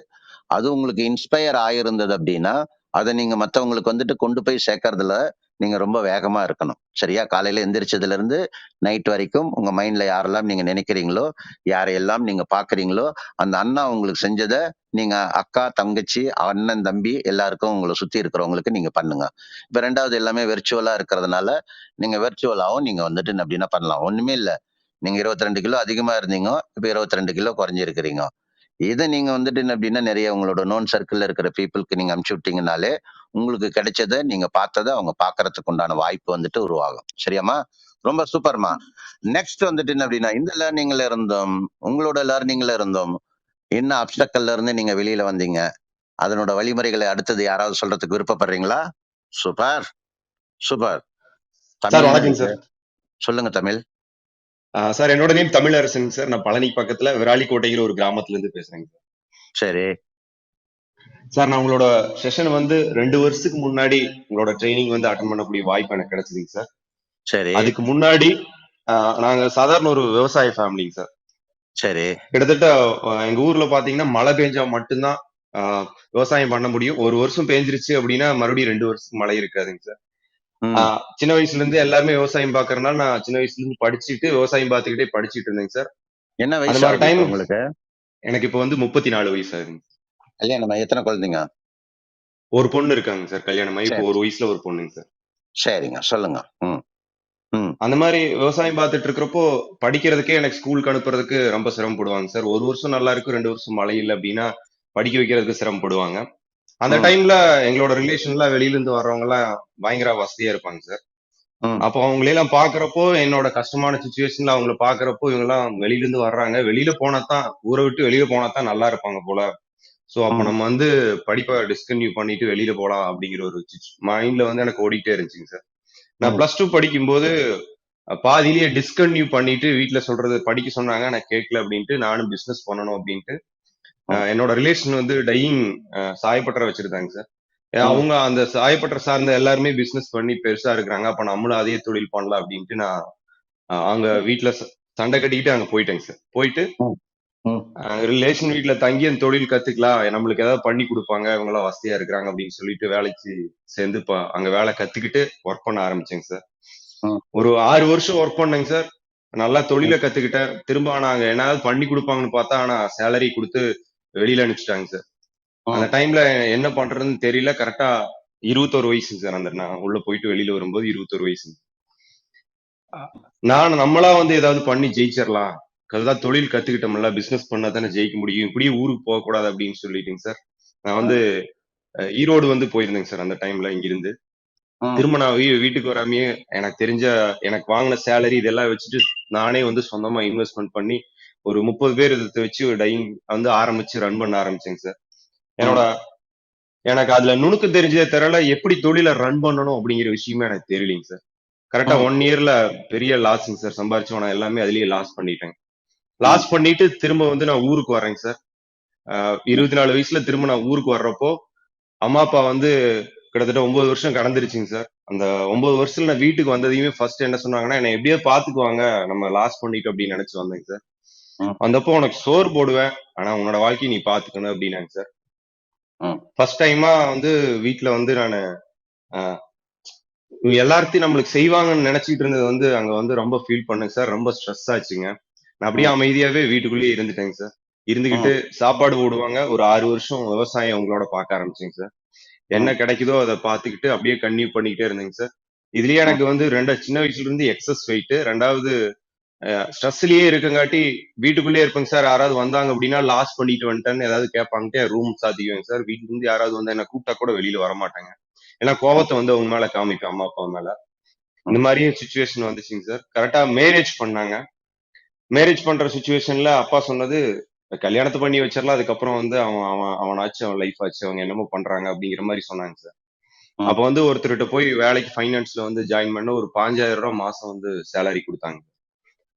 அது உங்களுக்கு இன்ஸ்பயர் ஆயிருந்தது அப்படின்னா, அத நீங்க மத்தவங்களுக்கு வந்துட்டு கொண்டு போய் சேர்க்கறதுல நீங்க ரொம்ப வேகமா இருக்கணும். சரியா? காலையில எந்திரிச்சதுலருந்து நைட் வரைக்கும் உங்க மைண்ட்ல யாரெல்லாம் நீங்க நினைக்கிறீங்களோ, யாரையெல்லாம் நீங்க பார்க்கிறீங்களோ, அந்த அண்ணா உங்களுக்கு செஞ்சத நீங்க அக்கா, தங்கச்சி, அண்ணன், தம்பி எல்லாருக்கும் உங்கள சுத்தி இருக்கிறவங்களுக்கு நீங்க பண்ணுங்க. இப்ப 2வது எல்லாமே விர்ச்சுவலா இருக்கிறதுனால, நீங்க விர்ச்சுவலாவும் நீங்க வந்துட்டு என்ன அப்படின்னா பண்ணலாம். ஒண்ணுமே இல்ல. நீங்க 22 கிலோ அதிகமா இருந்தீங்க. இப்ப 22 கிலோ குறைஞ்சிருக்கிறீங்க. இத நீங்க வந்துட்டு என்ன அப்படின்னா, நெறைய உங்களோட நோன் சர்க்கிள்ல இருக்கிற பீப்பிள்க்கு நீங்க அனுப்பிச்சு விட்டீங்கன்னாலே, உங்களுக்கு கிடைச்சத, நீங்க பார்த்தத அவங்க பார்க்கறதுக்கு உண்டான வாய்ப்பு வந்துட்டு உருவாகும். சரியாம்மா? ரொம்ப சூப்பர்ம்மா. ம். நெக்ஸ்ட் வந்துட்டு என்ன அப்படின்னா, இந்த லேர்னிங்ல இருந்தும், உங்களோட லேர்னிங்ல இருந்தும், என்ன அப்ஸ்டக்கல்ல இருந்து நீங்க வெளியில வந்தீங்க? அதனோட வழிமுறைகளை அடுத்தது யாராவது சொல்றதுக்கு விருப்பப்படுறீங்களா? Super, super. சார் தமிழ்னு வணக்கங்க இருக்கு. சார். சொல்லுங்க தமிழ். சார் என்னோட நேம் தமிழரசன் சார். நான் பழனி பக்கத்துல விராலிக்கோட்டைங்கிற ஒரு கிராமத்துல இருந்து பேசுறேங்க சார். சரி, சார் நான் உங்களோட செஷன் வந்து 2 வருஷத்துக்கு முன்னாடி உங்களோட ட்ரைனிங் வந்து அட்டன் பண்ணக்கூடிய வாய்ப்பு எனக்கு கிடைச்சதுங்க சார். சரி, அதுக்கு முன்னாடி நாங்க சாதாரண ஒரு விவசாய ஃபேமிலிங்க சார். சரி. கிட்டத்தட்ட எங்க ஊர்ல பாத்தீங்கன்னா மழை பெஞ்சா மட்டும்தான் விவசாயம் பண்ண முடியும். ஒரு வருஷம் பேஞ்சிருச்சு அப்படின்னா மறுபடியும் 2 வருஷத்துக்கு மழை இருக்காதுங்க சார். ம். சின்ன வயசுல இருந்து எல்லாருமே விவசாயம் பாக்குறதுனால நான் சின்ன வயசுல இருந்து படிச்சுட்டு விவசாயம் பார்த்துக்கிட்டே படிச்சுட்டு இருந்தேங்க சார். என்ன அந்த வயசு மாதிரி ஆகுது டைம் இப்ப உங்களுக்கு? எனக்கு இப்ப வந்து 34 வயசு ஆகுதுங்க. கல்யாணமா? எத்தனை குழந்தைங்க? ஒரு பொண்ணு இருக்காங்க சார். கல்யாணம் ஆகி இப்போ சரி, 1 வயசுல ஒரு பொண்ணுங்க சார். சரிங்க. சொல்லுங்க. ம், ம், அந்த மாதிரி விவசாயம் பார்த்துட்டு இருக்கிறப்போ படிக்கிறதுக்கே எனக்கு ஸ்கூலுக்கு அனுப்புறதுக்கு ரொம்ப சிரமப்படுவாங்க சார். ஒரு வருஷம் நல்லா இருக்கு, 2 வருஷம் மழை இல்லை அப்படின்னா படிக்க வைக்கிறதுக்கு சிரமப்படுவாங்க. அந்த ம், டைம்ல எங்களோட ரிலேஷன்ல வெளியில இருந்து வர்றவங்க எல்லாம் பயங்கர வசதியா இருப்பாங்க சார். ம், அப்போ அவங்களெல்லாம் பாக்குறப்போ என்னோட கஷ்டமான சுச்சுவேஷன்ல அவங்கள பாக்குறப்போ இவங்க எல்லாம் வெளியில இருந்து வர்றாங்க, வெளியில போனாதான் ஊரை விட்டு வெளியில போனாதான் நல்லா இருப்பாங்க போல. சோ அப்ப ம், நம்ம வந்து படிப்பை டிஸ்கன்டினியூ பண்ணிட்டு வெளியில போலாம் அப்படிங்கிற ஒரு மைண்ட்ல வந்து எனக்கு ஓடிட்டே இருந்துச்சுங்க சார். நான் ம், +2 படிக்கும்போது பாதியிலேயே டிஸ்கன்டினியூ பண்ணிட்டு வீட்ல சொல்றது படிக்க சொன்னாங்க, நான் கேட்கல அப்படின்ட்டு நானும் பிசினஸ் பண்ணணும் அப்படின்ட்டு ம், என்னோட ரிலேஷன் வந்து டையிங் சாயப்பட்டறை வச்சிருக்காங்க சார். ம், அவங்க அந்த சாயப்பட்டறை சார்ந்த எல்லாருமே பிசினஸ் பண்ணி பெருசா இருக்கிறாங்க. அப்ப நம்மளும் அதே தொழில் பண்ணலாம் அப்படின்ட்டு நான் அங்க வீட்ல சண்டை கட்டிக்கிட்டு அங்க போயிட்டேங்க சார். போயிட்டு ம், ம், ரிலேஷன் வீட்ல தங்கி அந்த தொழில் கத்துக்கலாம், நம்மளுக்கு ஏதாவது பண்ணி கொடுப்பாங்க, இவங்க எல்லாம் வசதியா இருக்கிறாங்க அப்படின்னு சொல்லிட்டு வேலைக்கு சேர்ந்து அங்க வேலை கத்துக்கிட்டு ஒர்க் பண்ண ஆரம்பிச்சேங்க சார். ம், ஒரு 6 வருஷம் ஒர்க் பண்ணேங்க சார். நல்லா ம், தொழிலை கத்துக்கிட்டேன். திரும்ப நாங்க என்னாவது பண்ணி கொடுப்பாங்கன்னு பார்த்தா ஆனா சேலரி கொடுத்து வெளியில அனுப்பிச்சிட்டாங்க சார். அந்த ம், டைம்ல என்ன பண்றதுன்னு தெரியல. கரெக்டா 21 வயசுங்க சார். அந்த நான் உள்ள போயிட்டு வெளியில வரும்போது 21 வயசு. நம்மளா வந்து ஏதாவது பண்ணி ஜெயிச்சிடலாம், அதுதான் தொழில் கத்துக்கிட்டோம்ல, பிசினஸ் பண்ணா தானே ஜெயிக்க முடியும், இப்படியே ஊருக்கு போக கூடாது அப்படின்னு சொல்லிட்டுங்க சார். நான் வந்து ஈரோடு வந்து போயிருந்தேங்க சார் அந்த டைம்ல இங்கிருந்து. ம், திரும்ப நான் வீட்டுக்கு வராமயே எனக்கு தெரிஞ்ச எனக்கு வாங்கின சேலரி இதெல்லாம் வச்சுட்டு நானே வந்து சொந்தமா இன்வெஸ்ட்மெண்ட் பண்ணி ஒரு 30 பேர் இதை வச்சு ஒரு டைம் வந்து ஆரம்பிச்சு ரன் பண்ண ஆரம்பிச்சேங்க சார். என்னோட ம், எனக்கு அதுல நுணுக்கு தெரிஞ்சதே தெரியல, எப்படி தொழிலை ரன் பண்ணணும் அப்படிங்கிற விஷயமே எனக்கு தெரியலைங்க சார். கரெக்டா ம், 1 இயர்ல பெரிய லாஸ்ங்க சார். சம்பாரிச்சு நான் எல்லாமே அதுலயே லாஸ் பண்ணிட்டேன். ம், லாஸ் பண்ணிட்டு திரும்ப வந்து நான் ஊருக்கு வரேங்க சார். ம், 24 வயசுல திரும்ப நான் ஊருக்கு வர்றப்போ அம்மா அப்பா வந்து கிட்டத்தட்ட 9 வருஷம் கடந்துருச்சுங்க சார். அந்த 9 வருஷத்துல நான் வீட்டுக்கு வந்ததையுமே ஃபர்ஸ்ட் என்ன சொன்னாங்கன்னா, என்னை எப்படியோ பாத்துக்குவாங்க, நம்ம லாஸ் பண்ணிட்டோம் அப்படின்னு நினைச்சு வந்தேங்க சார். ம், வந்தப்போ உனக்கு சோறு போடுவேன், ஆனா உன்னோட வாழ்க்கையை நீ பாத்துக்கணும் அப்படின்னாங்க சார். ம், ஃபர்ஸ்ட் டைமா வந்து வீட்டுல வந்து நான் எல்லாத்தையும் நம்மளுக்கு செய்வாங்கன்னு நினைச்சிட்டு இருந்தது வந்து அங்க வந்து ரொம்ப ஃபீல் பண்ணேங்க சார். ரொம்ப ஸ்ட்ரெஸ் ஆச்சுங்க. நான் அப்படியே ம், அமைதியாவே வீட்டுக்குள்ளேயே இருந்துட்டேங்க சார். இருந்துகிட்டு ம், சாப்பாடு போடுவாங்க. ஒரு 6 வருஷம் விவசாயம் உங்களோட பார்க்க ஆரம்பிச்சேங்க சார். என்ன ம், கிடைக்குதோ அதை பார்த்துக்கிட்டு அப்படியே கன்டினியூ பண்ணிக்கிட்டே இருந்தேங்க சார். இதுலயே ம், எனக்கு வந்து சின்ன வயசுல இருந்து எக்ஸஸ் வெயிட், ரெண்டாவது ஸ்ட்ரெஸ்லயே இருக்கங்காட்டி வீட்டுக்குள்ளேயே இருப்பேங்க சார். யாராவது வந்தாங்க அப்படின்னா லாஸ் பண்ணிட்டு வந்துட்டேன்னு ஏதாவது கேட்பாங்கட்டு ரூம் சாத்திக்குவேங்க சார். வீட்டுல இருந்து யாராவது வந்து என்ன கூப்பிட்டா கூட வெளியில வர மாட்டாங்க. ஏன்னா ம், கோவத்தை வந்து அவங்க மேல காமிப்பேன், அம்மா அப்பா மேல. இந்த மாதிரியே சுச்சுவேஷன் வந்துச்சுங்க சார். கரெக்டா மேரேஜ் பண்ணாங்க. மேரேஜ் பண்ற சுச்சுவேஷன்ல அப்பா சொன்னது, கல்யாணத்தை பண்ணி வச்சிடலாம், அதுக்கப்புறம் வந்து அவன் அவன் அவனாச்சு அவன் லைஃப் ஆச்சு, அவங்க என்னமோ பண்றாங்க அப்படிங்கிற மாதிரி சொன்னாங்க சார். ம், அப்ப வந்து ஒருத்தர்கிட்ட போய் வேலைக்கு ஃபைனான்ஸ்ல வந்து ஜாயின் பண்ண ஒரு 5,000 ரூபாய் மாசம் வந்து சேலரி கொடுத்தாங்க.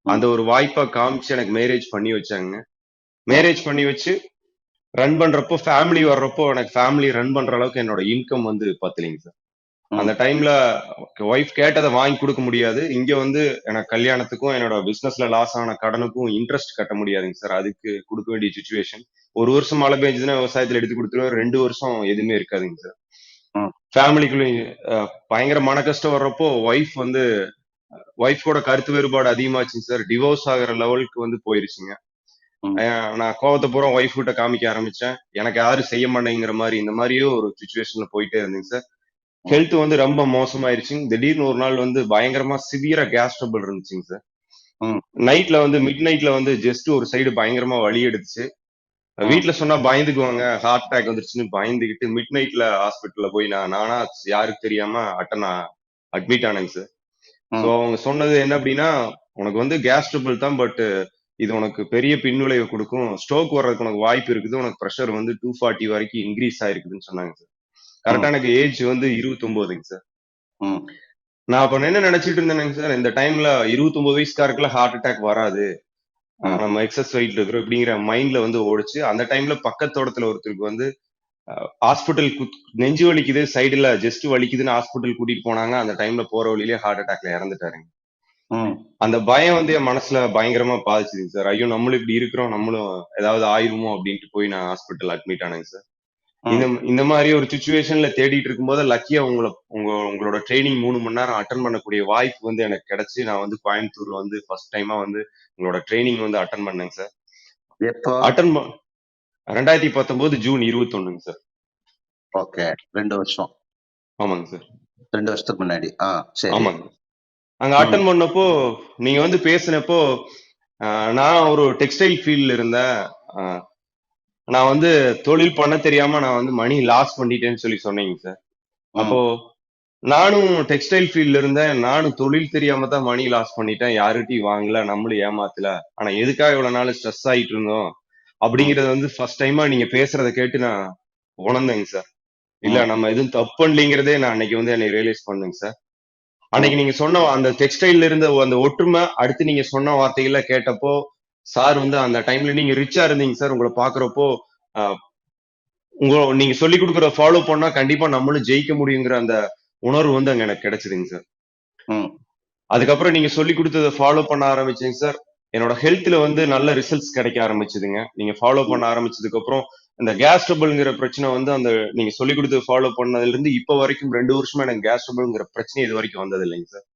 ம், அந்த ஒரு வாய்ப்பை காமிச்சு எனக்கு மேரேஜ் பண்ணி வச்சாங்க. ம், மேரேஜ் பண்ணி வச்சு ரன் பண்றப்போ ஃபேமிலி வர்றப்போ எனக்கு ஃபேமிலி ரன் பண்ற அளவுக்கு என்னோட இன்கம் வந்து பத்தலைங்க சார். ம், அந்த டைம்ல ஒய்ஃப் கேட்டதை வாங்கி கொடுக்க முடியாது. இங்க வந்து எனக்கு கல்யாணத்துக்கும் என்னோட பிசினஸ்ல லாஸ் ஆன கடனுக்கும் இன்ட்ரெஸ்ட் கட்ட முடியாதுங்க சார். அதுக்கு கொடுக்க வேண்டிய சுச்சுவேஷன். ஒரு வருஷம் மழை பெஞ்சதுன்னா விவசாயத்துல எடுத்து கொடுத்துருவேன். 2 வருஷம் எதுவுமே இருக்காதுங்க சார். ம், ஃபேமிலிக்குள்ள பயங்கர மன கஷ்டம் வர்றப்போ ஒய்ஃபோட கருத்து வேறுபாடு அதிகமாச்சுங்க சார். டிவோர்ஸ் ஆகிற லெவலுக்கு வந்து போயிருச்சுங்க. ம், நான் கோவத்தை பூரா ஒய்ஃப் கிட்ட காமிக்க ஆரம்பிச்சேன். எனக்கு யாரும் செய்ய மாட்டேங்கிற மாதிரி இந்த மாதிரியே ஒரு சுச்சுவேஷன்ல போயிட்டே இருந்தேங்க சார். ம், ஹெல்த் வந்து ரொம்ப மோசமாயிருச்சுங்க. திடீர்னு ஒரு நாள் வந்து பயங்கரமா சிவியரா கேஸ் ட்ரபிள் இருந்துச்சுங்க சார். ம், நைட்ல வந்து மிட் நைட்ல வந்து ஜஸ்ட் ஒரு சைடு பயங்கரமா வலி எடுத்துச்சு. ம், வீட்ல சொன்னா பயந்துக்குவாங்க. ஹார்ட் அட்டாக் வந்துருச்சுன்னு பயந்துகிட்டு மிட் நைட்ல ஹாஸ்பிட்டல்ல போய் நானா யாருக்கு தெரியாம அட்மிட் ஆனேங்க சார். சோ ம், அவங்க சொன்னது என்ன அப்படின்னா, உனக்கு வந்து கேஸ் ட்ரபிள் தான், பட் இது உனக்கு பெரிய பின்விளைவு கொடுக்கும். ஸ்ட்ரோக் வர்றதுக்கு உனக்கு வாய்ப்பு இருக்குது. உனக்கு பிரஷர் வந்து 240 வரைக்கும் இன்க்ரீஸ் ஆயிருக்குதுன்னு சொன்னாங்க சார். ம், கரெக்டா எனக்கு ஏஜ் வந்து 29ங்க சார். ம், நான் அப்ப என்ன நினைச்சிட்டு இருந்தேனுங்க சார், இந்த டைம்ல 29 வயசுக்காருக்குலாம் ஹார்ட் அட்டாக் வராது, ம், நம்ம எக்ஸஸ் வெயிட் இருக்கிறோம் இப்படிங்கிற மைண்ட்ல வந்து ஓடிச்சு. அந்த டைம்ல பக்கத்தோட்டத்துல ஒருத்தருக்கு வந்து ஹாஸ்பிட்டல் நெஞ்சு வலிக்குது, சைடுல ஜஸ்ட் வலிக்குதுன்னு ஹாஸ்பிட்டல் கூட்டிட்டு போனாங்க. அந்த டைம்ல போற வழியிலேயே ஹார்ட் அட்டாக்ல இறந்துட்டாருங்க. ம், அந்த பயம் வந்து என் மனசுல பயங்கரமா பாதிச்சுதுங்க சார். ஐயோ நம்மளும் இப்படி இருக்கிறோம், நம்மளும் ஏதாவது ஆயிருமோ அப்படின்ட்டு போய் நான் ஹாஸ்பிட்டல் அட்மிட் ஆனேங்க சார். இந்த ம். இந்த மாதிரி ஒரு சுச்சுவேஷன்ல தேடிட்டு இருக்கும்போது லக்கியா உங்களோட ட்ரைனிங் 3 மணி நேரம் அட்டன் பண்ணக்கூடிய வாய்ப்பு வந்து எனக்கு கிடைச்சு நான் வந்து கோயம்புத்தூர்ல வந்து ஃபர்ஸ்ட் டைமா வந்து உங்களோட ட்ரைனிங் வந்து அட்டன் பண்ணேங்க சார். எப்போ? அட்டன் 2019 ஜூன் 21ங்க சார். ஓகே. 2 வருஷம். ஆமாங்க சார். 2 வருஷத்துக்கு முன்னாடி. சரி. ஆமாங்க. அங்க ம். அட்டன் பண்ணப்போ நீங்க வந்து பேசினப்போ நான் ஒரு டெக்ஸ்டைல் ஃபீல்ட்ல இருந்தேன். ஆஹ் நான் வந்து தொழில் பண்ண தெரியாம நான் வந்து மணி லாஸ் பண்ணிட்டேன்னு சொல்லி சொன்னீங்க சார். ம். அப்போ நானும் டெக்ஸ்டைல் ஃபீல்ட்ல இருந்தேன். நானும் தொழில் தெரியாம தான் மணி லாஸ் பண்ணிட்டேன். யாருகிட்டயும் வாங்கல, நம்மளும் ஏமாத்தல. ஆனா எதுக்காக இவ்வளவு நாள் ஸ்ட்ரெஸ் ஆயிட்டு இருந்தோம் ம். அப்படிங்கறத வந்து ஃபர்ஸ்ட் டைமா நீங்க பேசுறத கேட்டு நான் உணர்ந்தேங்க சார். இல்ல ம். நம்ம எதுவும் தப்பு பண்ணலங்கிறதே நான் அன்னைக்கு வந்து என்னை ரியலைஸ் பண்ணேங்க சார். அன்னைக்கு ம். நீங்க சொன்ன அந்த டெக்ஸ்டைல்ல இருந்த அந்த ஒற்றுமை அடுத்து நீங்க சொன்ன வார்த்தைகள கேட்டப்போ சார் வந்து அந்த டைம்ல நீங்க ரிச்சா இருந்தீங்க சார். உங்களை பாக்குறப்போ ஆஹ் நீங்க சொல்லி கொடுக்கற ஃபாலோ பண்ணா கண்டிப்பா நம்மளும் ஜெயிக்க முடியுங்கிற அந்த உணர்வு வந்து அங்க எனக்கு கிடைச்சதுங்க சார். ம். அதுக்கப்புறம் நீங்க சொல்லி கொடுத்ததை ஃபாலோ பண்ண ஆரம்பிச்சேங்க சார். என்னோட ஹெல்த்ல வந்து நல்ல ரிசல்ட்ஸ் கிடைக்க ஆரம்பிச்சதுங்க. நீங்க ஃபாலோ ம். பண்ண ஆரம்பிச்சதுக்கு அப்புறம் இந்த கேஸ் ட்ரபிள்ங்கிற பிரச்சனை வந்து அந்த நீங்க சொல்லி கொடுத்து ஃபாலோ பண்ணதுல இருந்து இப்ப வரைக்கும் 2 வருஷமா எனக்கு கேஸ் ட்ரபிள்ங்கிற பிரச்சனை இது வரைக்கும் வந்தது இல்லைங்க சார்.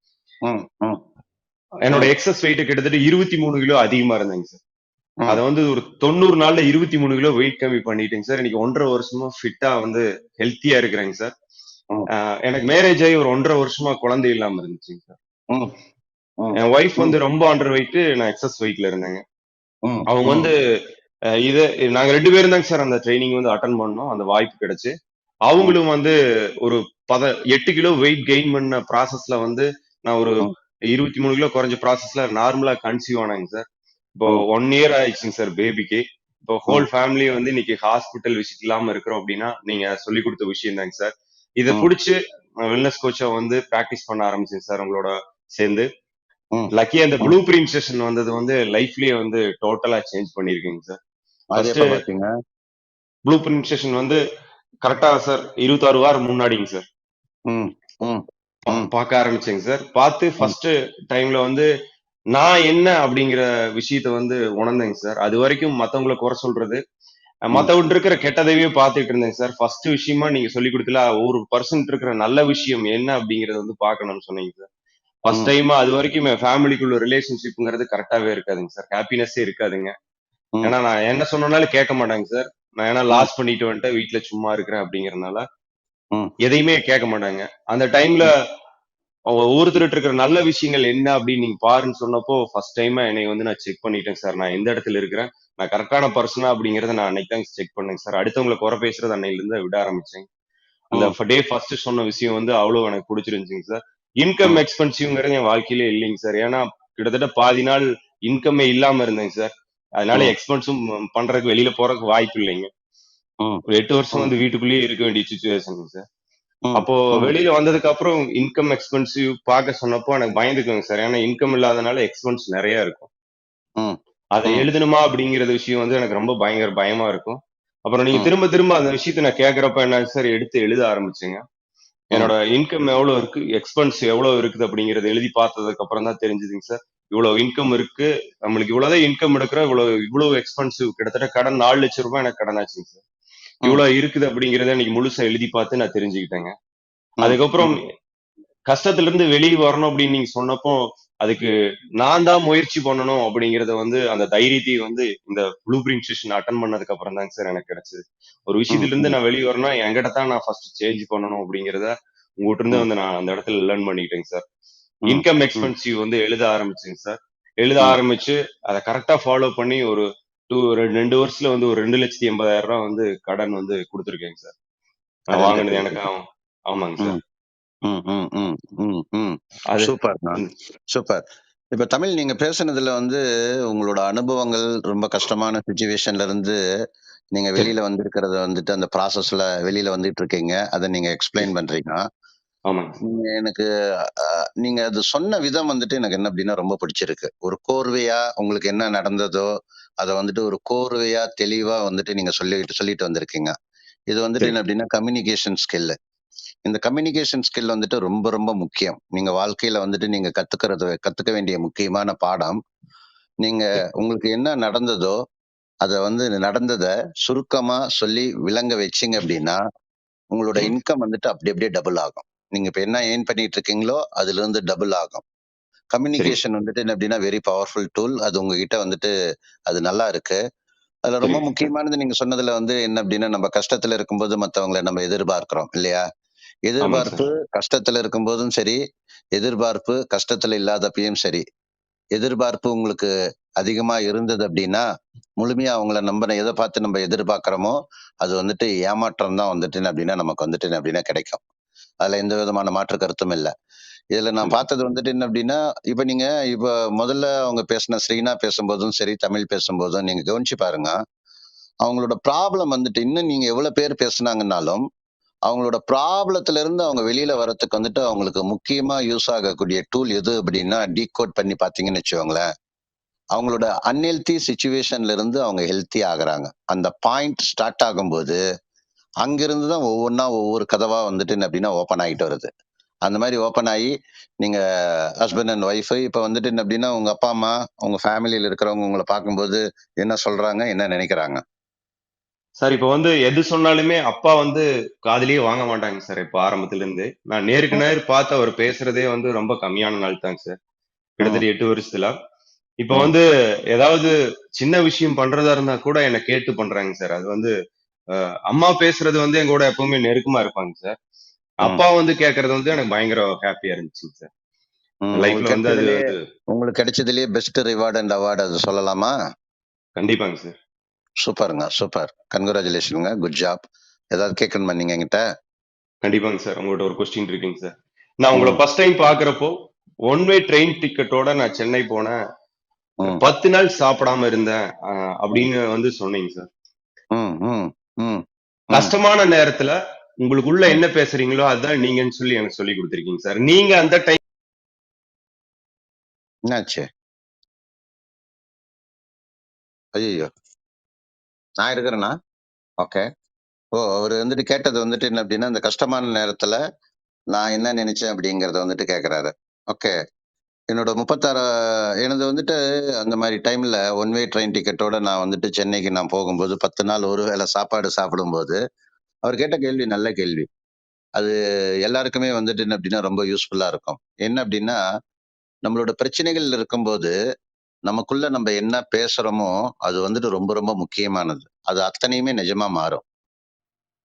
ம். ம். என்னோட ம். எக்ஸஸ் வெயிட் கிட்டத்தட்ட 23 கிலோ அதிகமா இருந்தேங்க சார். அதை ம். வந்து ஒரு 90 நாள்ல 23 கிலோ வெயிட் கம்மி பண்ணிட்டேங்க சார். இன்னைக்கு 1.5 வருஷமா ஃபிட்டா வந்து ஹெல்த்தியா இருக்கிறேங்க சார். ம். எனக்கு மேரேஜ் ஆகி ஒரு 1.5 வருஷமா குழந்தை இல்லாம இருந்துச்சுங்க சார். ம். ம். என் ஒய்ஃப் ம். வந்து ரொம்ப அண்டர் வெயிட், நான் எக்ஸஸ் வெயிட்ல இருந்தேங்க. ம். அவங்க ம். வந்து இது நாங்க 2 பேரும் தாங்க சார் அந்த ட்ரைனிங் வந்து அட்டன் பண்ணோம். அந்த வாய்ப்பு கிடைச்சு ம். அவங்களும் வந்து ஒரு 8 கிலோ வெயிட் கெயின் பண்ண ப்ராசஸ்ல வந்து நான் ஒரு ம். 23 கிலோ குறைஞ்ச ப்ராசஸ்ல நார்மலா கன்சீவ் ஆனாங்க சார். இப்போ ம். 1 இயர் ஆயிடுச்சுங்க சார் பேபிக்கு. இப்போ ஹோல் ம். ஃபேமிலி வந்து இன்னைக்கு ஹாஸ்பிட்டல் விசிட் இல்லாம இருக்கிறோம் அப்படின்னா நீங்க சொல்லி கொடுத்த விஷயம் தாங்க சார். இதை ம். பிடிச்சி வெல்னஸ் கோச்சா வந்து பிராக்டிஸ் பண்ண ஆரம்பிச்சேன் சார் உங்களோட சேர்ந்து. ம். லக்கியா இந்த ம். ப்ளூ பிரிண்ட் செஷன் வந்தது வந்து லைஃப்லயே வந்து டோட்டலா சேஞ்ச் பண்ணிருக்கீங்க சார். அது ஃபர்ஸ்ட் எப்ப பாத்தீங்க? ப்ளூ பிரிண்ட் செஷன் வந்து கரெக்டா சார் 26 வாரம் முன்னாடிங்க சார் ம். ம். ம். பார்க்க ஆரம்பிச்சேங்க சார். பார்த்து ம். ஃபர்ஸ்ட் டைம்ல வந்து நான் என்ன அப்படிங்கிற விஷயத்த வந்து உணர்ந்தேங்க சார். அது வரைக்கும் மத்தவங்களை குறை சொல்றது, ம். மத்தவங்க இருக்கிற கெட்டதையே பார்த்துட்டு இருந்தேங்க சார். ஃபர்ஸ்ட் விஷயமா நீங்க சொல்லி கொடுத்துல ஒரு பர்சன்ட் இருக்கிற நல்ல விஷயம் என்ன அப்படிங்கறத வந்து பார்க்கணும்னு சொன்னீங்க சார். ஃபர்ஸ்ட் ம். டைமா அது வரைக்கும் என் ஃபேமிலிக்குள்ள ரிலேஷன்ஷிப்ங்கிறது கரெக்டாவே இருக்காதுங்க சார். ஹாப்பினஸே இருக்காதுங்க. ம். ஏன்னா நான் என்ன சொன்னாலும் கேட்க மாட்டாங்க சார். நான் ஏன்னா ம். லாஸ் பண்ணிட்டு வந்துட்டேன் வீட்டுல சும்மா இருக்கிறேன் அப்படிங்கறதுனால ம். எதையுமே கேட்க மாட்டாங்க. அந்த டைம்ல ம். அவங்க ஒவ்வொருத்தருட்டு இருக்கிற நல்ல விஷயங்கள் என்ன அப்படின்னு நீங்க பாருன்னு சொன்னப்போ ஃபர்ஸ்ட் டைமா என்னை வந்து நான் செக் பண்ணிட்டேன் சார். நான் எந்த இடத்துல இருக்கிறேன், நான் கரெக்டான பர்சனா அப்படிங்கறத நான் அன்னைக்கு தான் செக் பண்ணேங்க சார். அடுத்தவங்களை குறை பேசுறது அன்னையில இருந்து விட ஆரம்பிச்சேன். அந்த ம். டே ஃபர்ஸ்ட் சொன்ன விஷயம் வந்து அவ்வளவு எனக்கு பிடிச்சிருந்துச்சுங்க சார். இன்கம் ம். எக்ஸ்பென்சிவ்ங்கிறது என் வாழ்க்கையிலே இல்லைங்க சார். ஏன்னா கிட்டத்தட்ட பாதி நாள் இன்கமே இல்லாம இருந்தேங்க சார். அதனால ம். எக்ஸ்பென்ஸும் பண்றதுக்கு வெளியில போறதுக்கு வாய்ப்பு இல்லைங்க. ம். ஒரு 8 வருஷம் ம். வந்து வீட்டுக்குள்ளேயே இருக்க வேண்டிய சுச்சுவேஷன் சார். ம். அப்போ ம். வெளியில வந்ததுக்கு அப்புறம் இன்கம் எக்ஸ்பென்சிவ் பார்க்க சொன்னப்போ எனக்கு பயந்துக்குங்க சார். ஏன்னா இன்கம் இல்லாதனால எக்ஸ்பென்ஸ் நிறைய இருக்கும். ம். அதை ம். எழுதணுமா அப்படிங்கிற விஷயம் வந்து எனக்கு ரொம்ப பயங்கர பயமா இருக்கும். அப்புறம் நீங்க ம். திரும்ப திரும்ப அந்த விஷயத்த நான் கேட்கறப்ப என்ன சார் எடுத்து எழுத ஆரம்பிச்சேங்க. ம். என்னோட இன்கம் எவ்வளவு இருக்கு, எக்ஸ்பென்ஸ் எவ்வளவு இருக்குது அப்படிங்கறத எழுதி பார்த்ததுக்கு அப்புறம் தான் தெரிஞ்சதுங்க சார். இவ்வளவு இன்கம் இருக்கு, நம்மளுக்கு இவ்வளவுதான் இன்கம் எடுக்கிறோம், இவ்வளவு எக்ஸ்பென்சிவ் கிட்டத்தட்ட கடன் 4 லட்சம் ரூபாய் எனக்கு கடன் ஆச்சுங்க சார். ம். இவ்வளவு இருக்குது அப்படிங்கறத இன்னைக்கு முழுசா எழுதி பார்த்து நான் தெரிஞ்சுக்கிட்டேங்க. ம். அதுக்கப்புறம் ம். கஷ்டத்துல இருந்து வெளியே வரணும் அப்படின்னு நீங்க சொன்னப்போ அதுக்கு நான் தான் முயற்சி பண்ணணும் அப்படிங்கறத வந்து அந்த தைரியத்தை வந்து இந்த ப்ளூ பிரிண்ட் செஷன் அட்டன் பண்ணதுக்கு அப்புறம் தாங்க சார் எனக்கு கிடைச்சது. ஒரு ம். விஷயத்துல இருந்து ம். நான் வெளியே வரணும் என்கிட்ட தான் நான் ஃபர்ஸ்ட் சேஞ்ச் பண்ணணும் அப்படிங்கறத உங்ககிட்ட இருந்து ம். வந்து நான் அந்த இடத்துல லேர்ன் பண்ணிக்கிட்டேங்க சார். ம். இன்கம் ம். எக்ஸ்பென்சிவ் வந்து எழுத ஆரம்பிச்சுங்க சார். எழுத ம். ஆரம்பிச்சு அதை கரெக்டா ஃபாலோ பண்ணி ஒரு 2 வருஷத்துல வந்து ஒரு 2,80,000 ரூபாய் வந்து கடன் வந்து கொடுத்துருக்கேங்க சார். நான் கடன் வாங்கினது எனக்கு கட்டியிருக்கீங்க. ஆமாங்க ம். சார். ம். ம். ம். ம். ம். அது சூப்பர்ண்ணா. சூப்பர். இப்ப தமிழ் நீங்க பேசுனதுல வந்து உங்களோட அனுபவங்கள் ரொம்ப கஷ்டமான சிச்சுவேஷன்ல இருந்து நீங்க சரி. வெளியில வந்திருக்கிறத வந்துட்டு அந்த ப்ராசஸ்ல வெளியில வந்துட்டு இருக்கீங்க. அத நீங்க எக்ஸ்பிளைன் பண்றீங்க. ஆமாங்க. நீங்க எனக்கு நீங்க அது சொன்ன விதம் வந்துட்டு எனக்கு என்ன அப்படின்னா ரொம்ப பிடிச்சிருக்கு. ஒரு கோர்வையா உங்களுக்கு என்ன நடந்ததோ, அத வந்துட்டு ஒரு கோர்வையா, தெளிவா வந்துட்டு நீங்க சொல்லிட்டு சொல்லிட்டு வந்திருக்கீங்க. இது வந்துட்டு சரி. என்ன அப்படின்னா கம்யூனிகேஷன் ஸ்கில். இந்த கம்யூனிகேஷன் ஸ்கில் வந்துட்டு ரொம்ப ரொம்ப முக்கியம். நீங்க வாழ்க்கையில வந்துட்டு நீங்க கத்துக்க வேண்டிய முக்கியமான பாடம். நீங்க சரி. உங்களுக்கு என்ன நடந்ததோ அத வந்து நடந்தத சுருக்கமா சொல்லி விளங்க வச்சீங்க அப்படின்னா, உங்களோட ம். இன்கம் வந்துட்டு அப்படி அப்படியே டபுள் ஆகும். நீங்க இப்ப என்ன ஏர்ன் பண்ணிட்டு இருக்கீங்களோ, அதுல இருந்து டபுள் ஆகும். சரிங்க சார். கம்யூனிகேஷன் வந்துட்டு என்ன அப்படின்னா வெரி பவர்ஃபுல் டூல். அது உங்ககிட்ட வந்துட்டு அது நல்லா இருக்கு. அதுல ரொம்ப சரிங்க சார். முக்கியமானது நீங்க சொன்னதுல வந்து என்ன அப்படின்னா, நம்ம கஷ்டத்துல இருக்கும்போது மத்தவங்கள நம்ம எதிர்பார்க்கிறோம் இல்லையா? ஆமாங்க எதிர்பார்ப்பு சார். கஷ்டத்துல இருக்கும்போதும் சரி, எதிர்பார்ப்பு கஷ்டத்துல இல்லாதப்பயும் சரி. எதிர்பார்ப்பு உங்களுக்கு அதிகமா இருந்தது அப்படின்னா, முழுமையா அவங்கள எத பார்த்து நம்ம எதிர்பார்க்கிறோமோ, அது வந்துட்டு ஏமாற்றம் தான் வந்துட்டு என்ன அப்படின்னா, நமக்கு வந்துட்டு என்ன அப்படின்னா கிடைக்கும். அதுல எந்த விதமான மாற்று கருத்தும் இல்ல. இதுல நான் கண்டிப்பா. பார்த்தது வந்துட்டு என்ன அப்படின்னா, இப்ப முதல்ல அவங்க பேசின ஸ்ரீனா பேசும்போதும் சரி, தமிழ் பேசும்போதும் நீங்க கவனிச்சு பாருங்க. அவங்களோட ப்ராப்ளம் வந்துட்டு இன்னும் நீங்க எவ்வளவு பேர் பேசுனாங்கன்னாலும், அவங்களோட ப்ராப்ளத்துல இருந்து அவங்க வெளியில வரதுக்கு வந்துட்டு அவங்களுக்கு முக்கியமா யூஸ் ஆகக்கூடிய டூல் எது அப்படின்னா, டீகோட் பண்ணி பார்த்தீங்கன்னு வச்சுக்கோங்களேன். அவங்களோட அன்ஹெல்தி சிச்சுவேஷன்ல இருந்து அவங்க ஹெல்த்தி ஆகுறாங்க. அந்த பாயிண்ட் ஸ்டார்ட் ஆகும்போது, அங்கிருந்து தான் ஒவ்வொன்னா ஒவ்வொரு கதவா வந்துட்டு என்ன அப்படின்னா ஓப்பன் ஆயிட்டு வருது. அந்த மாரி ஓப்பன் ஆயி, நீங்க ஹஸ்பண்ட் அண்ட் ஒய்ஃப் இப்ப வந்துட்டு என்ன அப்படின்னா, உங்க அப்பா, அம்மா, உங்க ஃபேமிலில இருக்கிறவங்க உங்கள பார்க்கும்போது என்ன சொல்றாங்க? என்ன நினைக்கிறாங்க? சார் இப்ப வந்து எது சொன்னாலுமே அப்பா வந்து காதுலயே வாங்க மாட்டாங்க சார். இப்ப ஆரம்பத்துல இருந்து. நான் நேருக்கு ம், நேர் பார்த்து அவர் பேசுறதே வந்து ரொம்ப கம்மியான நாள் தாங்க சார். ம், கிட்டத்தட்ட 8 வருஷத்துல. இப்ப ம், வந்து ஏதாவது சின்ன விஷயம் பண்றதா இருந்தா கூட என்ன கேட்டு பண்றாங்க சார். அது வந்து அம்மா பேசுறது வந்து எங்க கூட எப்பவுமே நெருக்கமா இருப்பாங்க சார். ம், அப்பா வந்து கேட்கறது வந்து எனக்கு பயங்கர ஹாப்பியா இருந்துச்சுங்க சார். ம். லைஃப்ல வந்து அது வந்து உங்களுக்கு கிடைச்சதிலேயே பெஸ்ட் ரிவார்ட் அண்ட் அவார்ட் அது சொல்லலாமா? கண்டிப்பாங்க சார். சூப்பர்ங்க, சூப்பர். கங்கிராச்சுலேஷன்ங்க. Good job. ஏதாவது கேட்கணுமா நீங்க என்கிட்ட? கண்டிப்பாங்க சார். உங்கள்ட்ட ஒரு கொஸ்டின் இருக்குங்க சார். நான் உங்கள ம், ஃபர்ஸ்ட் டைம் பார்க்கிறப்போ, ஒன் வே ட்ரெயின் டிக்கெட்டோட நான் சென்னை போனேன். ம், 10 நாள் சாப்பிடாம இருந்தேன். அப்படின்னு வந்து சொன்னீங்க சார். ம், ம், ம், ம், கஷ்டமான நேரத்துல உங்களுக்குள்ள ம். என்ன பேசுறீங்களோ அதான் நீங்கன்னு சொல்லி எனக்கு சொல்லிக் குடுத்திருக்கீங்க சார். நீங்க அந்த டைம் என்னாச்சு? ஐயய்யோ! நான் இருக்கிறேனா? ஓகே. அவரு வந்துட்டு கேட்டது வந்துட்டு என்ன அப்டின்னா, இந்த கஷ்டமான நேரத்துல நான் என்ன நினைச்சேன் அப்டிங்கிறத வந்துட்டு கேட்கறாரு. ஓகே. என்னோட 36 எனது வந்துட்டு அந்த மாரி டைம்ல ஒன் வே ட்ரெயின் டிக்கெட்டோட நான் வந்துட்டு சென்னைக்கு நான் போகும்போது 10 நாள் ஒரு வேள சாப்பாடு சாப்பிடும்போது, அவர் கேட்ட கேள்வி நல்ல கேள்வி. அது எல்லாருக்குமே வந்துட்டு என்ன அப்டின்னா, ரொம்ப யூஸ்ஃபுல்லா இருக்கும். என்ன அப்டின்னா, நம்மளோட பிரச்சனைகள் இருக்கும்போது, நமக்குள்ள நம்ம என்ன பேசுறோமோ, அது வந்துட்டு ரொம்ப ரொம்ப முக்கியமானது. அது அத்தனையுமே நிஜமா மாறும்.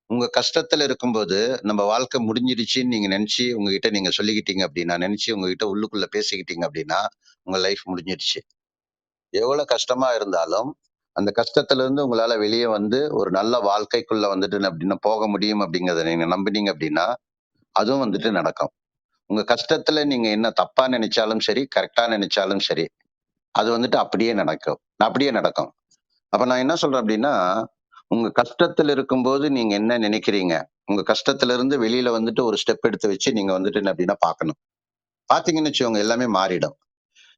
உங்க கஷ்டத்துல இருக்கும்போது, நம்ம வாழ்க்கை முடிஞ்சிடுச்சுன்னு நீங்க நெனச்சு, உங்ககிட்ட நீங்க சொல்லிக்கிட்டீங்க அப்டின்னா, நெனச்சு உங்ககிட்ட உள்ளுக்குள்ள பேசிக்கிட்டீங்க அப்டின்னா, உங்க லைஃப் முடிஞ்சிடுச்சு. எவ்வளவு கஷ்டமா இருந்தாலும், அந்த கஷ்டத்துல இருந்து உங்களால வெளிய வந்து, ஒரு நல்ல வாழ்க்கைக்குள்ள வந்துட்டு அப்டின்னா போக முடியும் அப்டிங்கிறத நீங்க நம்புனீங்க அப்டின்னா, அதுவும் வந்துட்டு நடக்கும். உங்க கஷ்டத்துல நீங்க என்ன தப்பா நெனச்சாலும் சரி, கரெக்ட்டா நெனச்சாலும் சரி, அது வந்துட்டு அப்படியே நடக்கும். அப்படியே நடக்கும். அப்ப நான் என்ன சொல்றேன் அப்டின்னா, உங்க கஷ்டத்துல இருக்கும்போது நீங்க என்ன நினைக்கிறீங்க? உங்க கஷ்டத்துல இருந்து வெளியில வந்துட்டு ஒரு ஸ்டெப் எடுத்து வச்சு நீங்க வந்துட்டு என்ன அப்டின்னா பார்க்கணும். பார்த்தீங்கன்னு வச்சுக்கோங்க எல்லாமே மாறிடும்.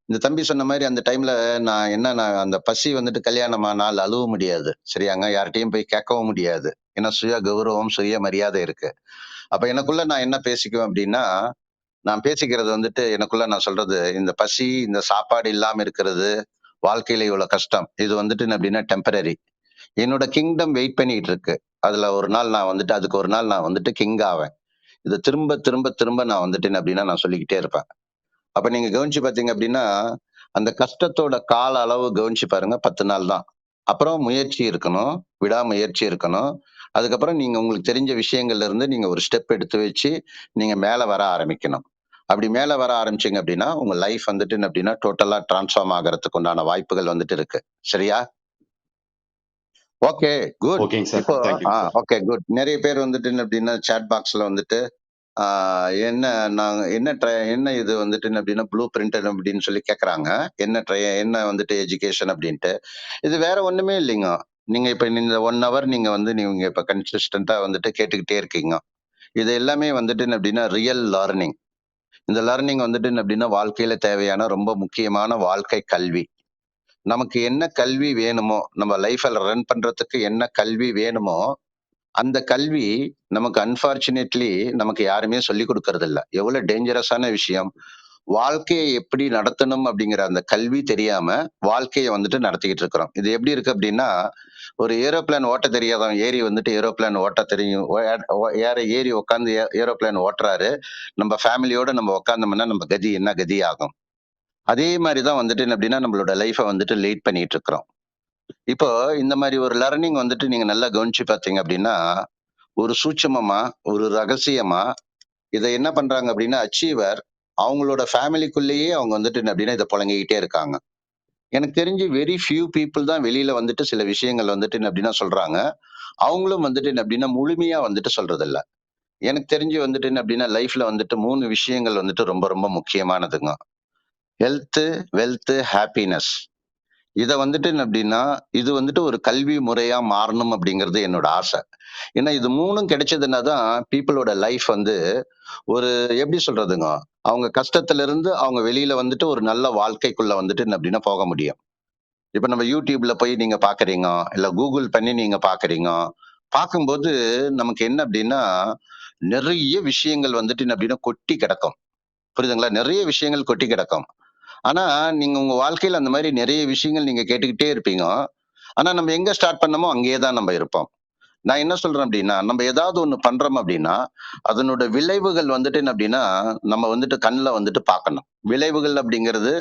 இந்த தம்பி சொன்ன மாரி அந்த டைம்ல நான் அந்த பசி வந்துட்டு கல்யாணமானால் அழுவ முடியாது. சரியாங்க? யார்ட்டயும் போய் கேட்கவும் முடியாது. ஏன்னா சுய கௌரவம், சுய மரியாதை இருக்கு. அப்ப எனக்குள்ள நான் என்ன பேசிக்குவேன் அப்டின்னா, நான் பேசிக்கிறது வந்துட்டு எனக்குள்ள நான் சொல்றது, இந்த பசி, இந்த சாப்பாடு இல்லாம இருக்கிறது, வாழ்க்கையில இவ்வளவு கஷ்டம். இது வந்துட்டு என்ன அப்டின்னா டெம்பரரி. என்னோட கிங்டம் வெயிட் பண்ணிட்டு இருக்கு. அதுல ஒரு நாள் நான் வந்துட்டு அதுக்கு ஒரு நாள் நான் வந்துட்டு கிங் ஆவேன். இத திரும்ப, திரும்ப, திரும்ப நான் வந்துட்டு என்ன அப்டின்னா நான் சொல்லிக்கிட்டே இருப்பேன். அப்ப நீங்க கவனிச்சு பார்த்தீங்க அப்டின்னா, அந்த கஷ்டத்தோட கால அளவு கவனிச்சு பாருங்க 10 நாள் தான். அப்புறம் முயற்சி இருக்கணும். விடாமுயற்சி இருக்கணும். அதுக்கப்புறம் நீங்க உங்களுக்கு தெரிஞ்ச விஷயங்கள்ல இருந்து நீங்க ஒரு ஸ்டெப் எடுத்து வச்சு, நீங்க மேல வர ஆரம்பிக்கணும். அப்படி மேல வர ஆரம்பிச்சீங்க அப்டின்னா, உங்க லைஃப் வந்துட்டு என்ன அப்டின்னா, டோட்டலா டிரான்ஸ்ஃபார்ம் ஆகறதுக்கு உண்டான வாய்ப்புகள் வந்துட்டு இருக்கு. சரியா? Okay, good. ஓகேங்க சார். இப்போ தேங்க்யூங்க சார். Okay, good. நெறைய பேர் வந்துட்டு என்ன அப்டின்னா, சாட் பாக்ஸ்ல வந்துட்டு, ஆ என்ன நாங்க என்ன இது வந்துட்டு என்ன அப்டின்னா, ப்ளூ பிரிண்ட் அப்டின்னு சொல்லி கேட்கறாங்க. என்ன வந்துட்டு எஜுகேஷன் அப்டின்ட்டு. இது வேற ஒண்ணுமே இல்லைங்க. நீங்க இப்ப இந்த 1 ஹவர் நீங்க இப்ப கன்சிஸ்டன்ட்டா வந்துட்டு கேட்டுக்கிட்டே இருக்கீங்க. இது எல்லாமே வந்துட்டு என்ன அப்டின்னா, ரியல் லேர்னிங். இந்த லேர்னிங் வந்துட்டு என்ன அப்டின்னா, வாழ்க்கையில தேவையான ரொம்ப முக்கியமான வாழ்க்கை கல்வி. நமக்கு என்ன கல்வி வேணுமோ, நம்ம லைஃப ரன் பண்றதுக்கு என்ன கல்வி வேணுமோ, அந்த கல்வி நமக்கு அன்பார்ச்சுனேட்லி நமக்கு யாருமே சொல்லிக் குடுக்கறதில்ல. எவ்வளவு டேஞ்சரஸான விஷயம். வாழ்க்கையை எப்படி நடத்தணும் அப்படிங்கிற அந்த கல்வி தெரியாம வாழ்க்கையை வந்துட்டு நடத்திக்கிட்டு இருக்கிறோம். இது எப்படி இருக்கு அப்படின்னா, ஒரு ஏரோப்ளேன் ஓட்ட தெரியாதவன் ஏறி வந்துட்டு ஏரோப்ளேன் ஓட்ட தெரியும் ஏறி உட்காந்து ஏரோப்ளேன் ஓட்டுறாரு. நம்ம ஃபேமிலியோட நம்ம உட்காந்தோம்னா நம்ம கதி என்ன கதி ஆகும்? அதே மாதிரிதான் வந்துட்டு என்ன அப்படின்னா நம்மளோட லைஃபை வந்துட்டு லீட் பண்ணிட்டு இருக்கிறோம். இப்போ இந்த மாதிரி ஒரு லர்னிங் வந்துட்டு நீங்க நல்லா கவனிச்சு பார்த்தீங்க அப்படின்னா, ஒரு சூட்சமமா, ஒரு ரகசியமா இதை என்ன பண்றாங்க அப்படின்னா அச்சீவர் அவங்களோட ஃபேமிலிக்குள்ளேயே அவங்க வந்துட்டு என்ன அப்படின்னா இதை புழங்கிக்கிட்டே இருக்காங்க. எனக்கு தெரிஞ்சு வெரி ஃபியூ பீப்புள் தான் வெளியில வந்துட்டு சில விஷயங்கள் வந்துட்டு என்ன அப்படின்னா சொல்றாங்க. அவங்களும் வந்துட்டு என்ன அப்படின்னா முழுமையா வந்துட்டு சொல்றது இல்ல. எனக்கு தெரிஞ்சு வந்துட்டு என்ன அப்படின்னா லைஃப்ல வந்துட்டு 3 விஷயங்கள் வந்துட்டு ரொம்ப ரொம்ப முக்கியமானதுங்க. Health, wealth, happiness. இத வந்துட்டு என்ன அப்படின்னா இது வந்துட்டு ஒரு கல்வி முறையா மாறணும் அப்படிங்கிறது என்னோட ஆசை. ஏன்னா இது 3ம் கிடைச்சதுன்னா தான் பீப்புளோட லைஃப் வந்து ஒரு எப்படி சொல்றதுங்க, அவங்க கஷ்டத்துல இருந்து அவங்க வெளியில வந்துட்டு ஒரு நல்ல வாழ்க்கைக்குள்ள வந்துட்டு என்ன அப்படின்னா போக முடியும். இப்ப நம்ம யூடியூப்ல போய் நீங்க பாக்குறீங்க, இல்ல கூகுள் பண்ணி நீங்க பாக்குறீங்க. பார்க்கும்போது நமக்கு என்ன அப்படின்னா, நிறைய விஷயங்கள் வந்துட்டு என்ன அப்படின்னா கொட்டி கிடக்கும். புரியுதுங்களா? நிறைய விஷயங்கள் கொட்டி கிடக்கும். ஆனா, நீங்க உங்க வாழ்க்கையில அந்த மாதிரி நிறைய விஷயங்கள் நீங்க கேட்டுக்கிட்டே இருப்பீங்க. ஆனா, நம்ம எங்க ஸ்டார்ட் பண்ணோமோ அங்கேயே தான் நம்ம இருப்போம். நான் என்ன சொல்றேன் அப்படின்னா, நம்ம ஏதாவது ஒண்ணு பண்றோம் அப்படின்னா, அதனோட விளைவுகள் வந்துட்டு என்ன அப்படின்னா, நம்ம வந்துட்டு கண்ல வந்துட்டு பார்க்கணும். விளைவுகள் அப்படிங்கிறது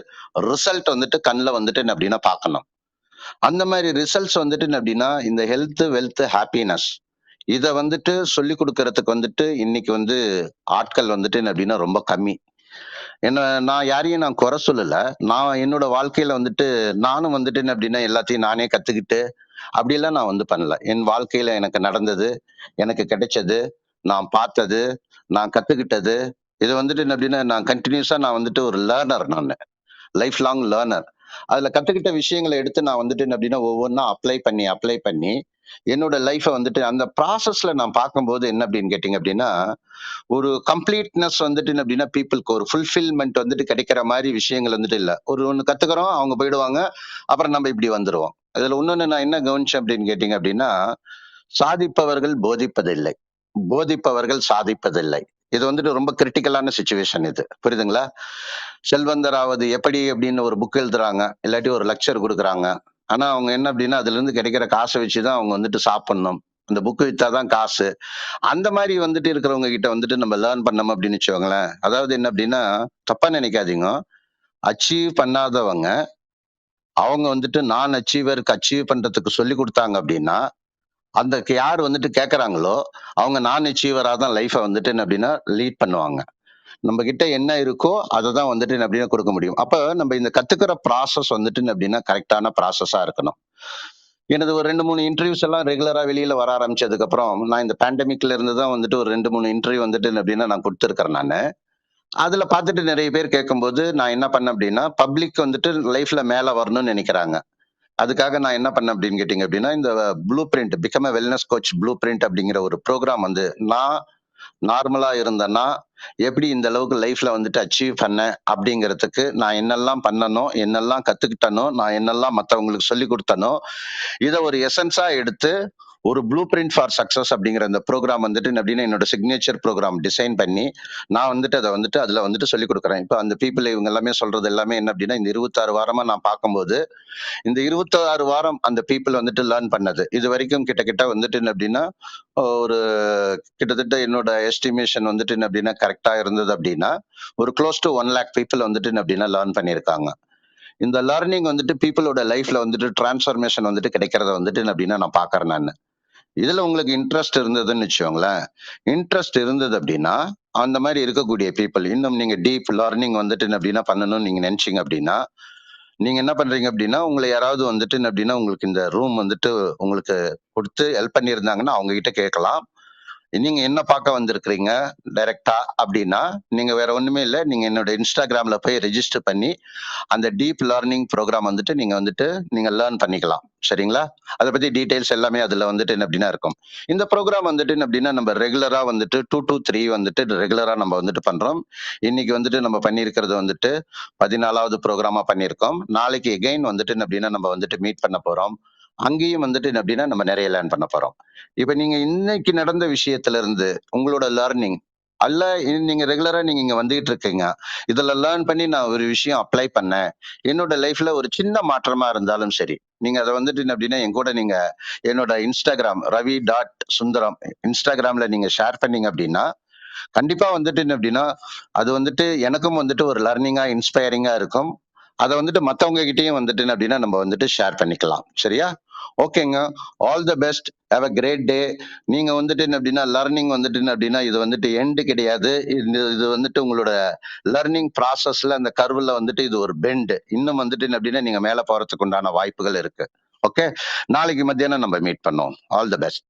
ரிசல்ட் வந்துட்டு கண்ல வந்துட்டு என்ன அப்படின்னா பார்க்கணும். அந்த மாதிரி ரிசல்ட்ஸ் வந்துட்டு என்ன அப்படின்னா, இந்த ஹெல்த், வெல்த், ஹாப்பினஸ் இத வந்துட்டு சொல்லிக் குடுக்கறதுக்கு வந்துட்டு இன்னைக்கு வந்து ஆட்கள் வந்துட்டு என்ன அப்படின்னா ரொம்ப கம்மி. என்ன நான் யாரையும் நான் குறை சொல்லல. நான் என்னோட வாழ்க்கையில வந்துட்டு நானும் வந்துட்டு என்ன அப்படின்னா எல்லாத்தையும் நானே கத்துக்கிட்டு அப்படியெல்லாம் நான் வந்து பண்ணல. என் வாழ்க்கையில எனக்கு நடந்தது, எனக்கு கிடைச்சது, நான் பார்த்தது, நான் கத்துக்கிட்டது, இது வந்துட்டு என்ன அப்படின்னா நான் கன்டினியூஸா நான் வந்துட்டு ஒரு லேர்னர் நானு. Life long learner. அதுல கத்துக்கிட்ட விஷயங்களை எடுத்து நான் வந்துட்டு என்ன அப்படின்னா ஒவ்வொன்னா அப்ளை பண்ணி என்னோட லைஃப வந்துட்டு அந்த ப்ராசஸ்ல நான் பார்க்கும்போது என்ன அப்படின்னு கேட்டீங்க அப்படின்னா, ஒரு கம்ப்ளீட்னஸ் வந்துட்டு என்ன அப்படின்னா பீப்புளுக்கு ஒரு ஃபுல்ஃபில்மென்ட் வந்துட்டு கிடைக்கிற மாதிரி விஷயங்கள் வந்துட்டு இல்ல. ஒரு ஒண்ணு கத்துக்கிறோம், அவங்க போயிடுவாங்க. அப்புறம் நம்ம இப்படி வந்துருவோம். அதுல இன்னொன்னு நான் என்ன கவனிச்சேன் அப்படின்னு கேட்டீங்க அப்படின்னா, சாதிப்பவர்கள் போதிப்பதில்லை. போதிப்பவர்கள் சாதிப்பதில்லை. இது வந்துட்டு ரொம்ப கிரிட்டிக்கலான சிச்சுவேஷன் இது. புரியுதுங்களா? செல்வந்தராவது எப்படி அப்படின்னு ஒரு புக் எழுதுறாங்க. இல்லாட்டி ஒரு லெக்சர் குடுக்குறாங்க. ஆனா அவங்க என்ன அப்படின்னா, அதுல இருந்து கிடைக்கிற காச வச்சுதான் அவங்க வந்துட்டு சாப்பிடணும். அந்த புக் வித்தாதான் காசு. அந்த மாதிரி வந்துட்டு இருக்கிறவங்க கிட்ட வந்துட்டு நம்ம லேர்ன் பண்ணோம் அப்படின்னு வச்சுக்கோங்களேன். அதாவது என்ன அப்படின்னா, தப்பா நினைக்காதீங்க. அச்சீவ் பண்ணாதவங்க, அவங்க வந்துட்டு நான் அச்சீவருக்கு அச்சீவ் பண்றதுக்கு சொல்லி குடுத்தாங்க அப்படின்னா, அந்த யார் வந்துட்டு கேட்கறாங்களோ, அவங்க நான் அச்சீவரா தான் லைஃப வந்துட்டு என்ன அப்படின்னா லீட் பண்ணுவாங்க. நம்ம கிட்ட என்ன இருக்கோ அததான் வந்துட்டு என்ன அப்படின்னா கொடுக்க முடியும். அப்ப நம்ம இந்த கத்துக்கிற ப்ராசஸ் வந்துட்டு என்ன அப்படின்னா கரெக்டான ப்ராசஸா இருக்கணும். எனது ஒரு 2, 3 இன்டர்வியூஸ் எல்லாம் ரெகுலரா வெளியில வர ஆரம்பிச்சதுக்கு அப்புறம், நான் இந்த பேண்டமிக்ல இருந்து தான் வந்துட்டு ஒரு 2, 3 இன்டர்வியூ வந்துட்டு என்ன அப்படின்னா நான் குடுத்திருக்கிறேன் நானு. அதுல பார்த்துட்டு நிறைய பேர் கேட்கும்போது, நான் என்ன பண்ணேன் அப்படின்னா, பப்ளிக் வந்துட்டு லைஃப்ல மேல வரணும்னு நினைக்கிறாங்க. அதுக்காக நான் என்ன பண்ணேன் அப்படின்னு கேட்டீங்க அப்படின்னா, இந்த blue print become a wellness coach blue print அப்படிங்கிற ஒரு ப்ரோக்ராம் வந்து நான் நார்மலா இருந்தேன்னா, எப்படி இந்த அளவுக்கு லைஃப்ல வந்துட்டு அச்சீவ் பண்ணேன் அப்படிங்கிறதுக்கு நான் என்னெல்லாம் பண்ணனோ, என்னெல்லாம் கத்துக்கிட்டனோ, நான் என்னெல்லாம் மத்தவங்களுக்கு சொல்லிக் குடுத்தனோ, இத ஒரு எசன்ஸா எடுத்து ஒரு ப்ளூ பிரிண்ட் ஃபார் சக்சஸ் அப்படிங்கிற அந்த ப்ரோக்ராம் வந்துட்டு என்ன அப்படின்னா என்னோட சிக்னேச்சர் ப்ரோக்ராம் டிசைன் பண்ணி நான் வந்துட்டு அதை வந்துட்டு அதுல வந்துட்டு சொல்லிக் கொடுக்குறேன். இப்போ அந்த பீப்புள் இவங்க எல்லாமே சொல்றது எல்லாமே என்ன அப்படின்னா இந்த 26 வாரமா நான் பார்க்கும்போது இந்த 26 வாரம் அந்த பீப்புள் வந்துட்டு லேர்ன் பண்ணது இது வரைக்கும் கிட்ட வந்துட்டு என்ன அப்படின்னா ஒரு கிட்டத்தட்ட என்னோட எஸ்டிமேஷன் வந்துட்டு என்ன அப்படின்னா கரெக்டா இருந்தது அப்படின்னா ஒரு க்ளோஸ் டு 1 lakh பீப்புள் வந்துட்டு என்ன அப்படின்னா லேர்ன் பண்ணியிருக்காங்க. இந்த லேர்னிங் வந்துட்டு பீப்புளோட லைஃப்ல வந்துட்டு டிரான்ஸ்ஃபர்மேஷன் வந்துட்டு கிடைக்கிறத வந்துட்டு என்ன அப்படின்னா நான் பாக்குறேன் நான். இதுல உங்களுக்கு இன்ட்ரெஸ்ட் இருந்ததுன்னு வச்சுக்கோங்களேன். இன்ட்ரெஸ்ட் இருந்தது அப்படின்னா அந்த மாதிரி இருக்கக்கூடிய பீப்புள் இன்னும் நீங்க டீப் லேர்னிங் வந்துட்டு என்ன அப்படின்னா பண்ணணும்னு நீங்க நினைச்சீங்க அப்படின்னா நீங்க என்ன பண்றீங்க அப்படின்னா உங்களை யாராவது வந்துட்டு என்ன அப்படின்னா உங்களுக்கு இந்த ரூம் வந்துட்டு உங்களுக்கு கொடுத்து ஹெல்ப் பண்ணியிருந்தாங்கன்னா அவங்க கிட்ட கேட்கலாம். நீங்க என்ன பார்க்க வந்திருக்கிறீங்க டைரக்டா அப்படின்னா நீங்க வேற ஒண்ணுமே இல்லை, நீங்க என்னோட இன்ஸ்டாகிராம்ல போய் ரெஜிஸ்டர் பண்ணி அந்த டீப் லேர்னிங் ப்ரோக்ராம் வந்துட்டு நீங்க லேர்ன் பண்ணிக்கலாம். சரிங்களா? அதை பத்தி டீடைல்ஸ் எல்லாமே அதுல வந்துட்டு என்ன அப்படின்னா இருக்கும். இந்த ப்ரோக்ராம் வந்துட்டு என்ன அப்படின்னா நம்ம ரெகுலரா வந்துட்டு 2 to 3 வந்துட்டு ரெகுலரா நம்ம வந்துட்டு பண்றோம். இன்னைக்கு வந்துட்டு நம்ம பண்ணியிருக்கிறது வந்துட்டு 14வது ப்ரோக்ராமா பண்ணியிருக்கோம். நாளைக்கு எகைன் வந்துட்டு என்ன அப்படின்னா நம்ம வந்துட்டு மீட் பண்ண போறோம். அங்கேயும் வந்துட்டு என்ன அப்படின்னா நம்ம நிறைய லேர்ன் பண்ண போறோம். இப்ப நீங்க இன்னைக்கு நடந்த விஷயத்துல இருந்து உங்களோட லேர்னிங் அல்ல நீங்க ரெகுலரா நீங்க இங்க வந்துகிட்டு இருக்கீங்க, இதுல லேர்ன் பண்ணி நான் ஒரு விஷயம் அப்ளை பண்ணேன், என்னோட லைஃப்ல ஒரு சின்ன மாற்றமா இருந்தாலும் சரி, நீங்க அதை வந்துட்டு என்ன அப்படின்னா என் கூட நீங்க என்னோட இன்ஸ்டாகிராம் ravi.sundaram இன்ஸ்டாகிராம்ல நீங்க ஷேர் பண்ணீங்க அப்படின்னா கண்டிப்பா வந்துட்டு என்ன அப்படின்னா அது வந்துட்டு எனக்கும் வந்துட்டு ஒரு லர்னிங்கா இன்ஸ்பைரிங்கா இருக்கும். அதை வந்துட்டு மத்தவங்க கிட்டயும் வந்துட்டு என்ன அப்படின்னா நம்ம வந்துட்டு ஷேர் பண்ணிக்கலாம். சரியா? ஓகேங்க. All the best. Have a great day. நீங்க வந்துட்டு என்ன அப்படின்னா லர்னிங் வந்துட்டு என்ன அப்படின்னா இது வந்துட்டு எண்டு கிடையாது. இது வந்துட்டு உங்களோட லர்னிங் ப்ராசஸ்ல அந்த கர்வ்ல வந்துட்டு இது ஒரு பெண்ட். இன்னும் வந்துட்டு என்ன அப்படின்னா நீங்க மேல போறதுக்கு உண்டான வாய்ப்புகள் இருக்கு. ஓகே, நாளைக்கு மத்தியானம் நம்ம மீட் பண்ணுவோம். All the best.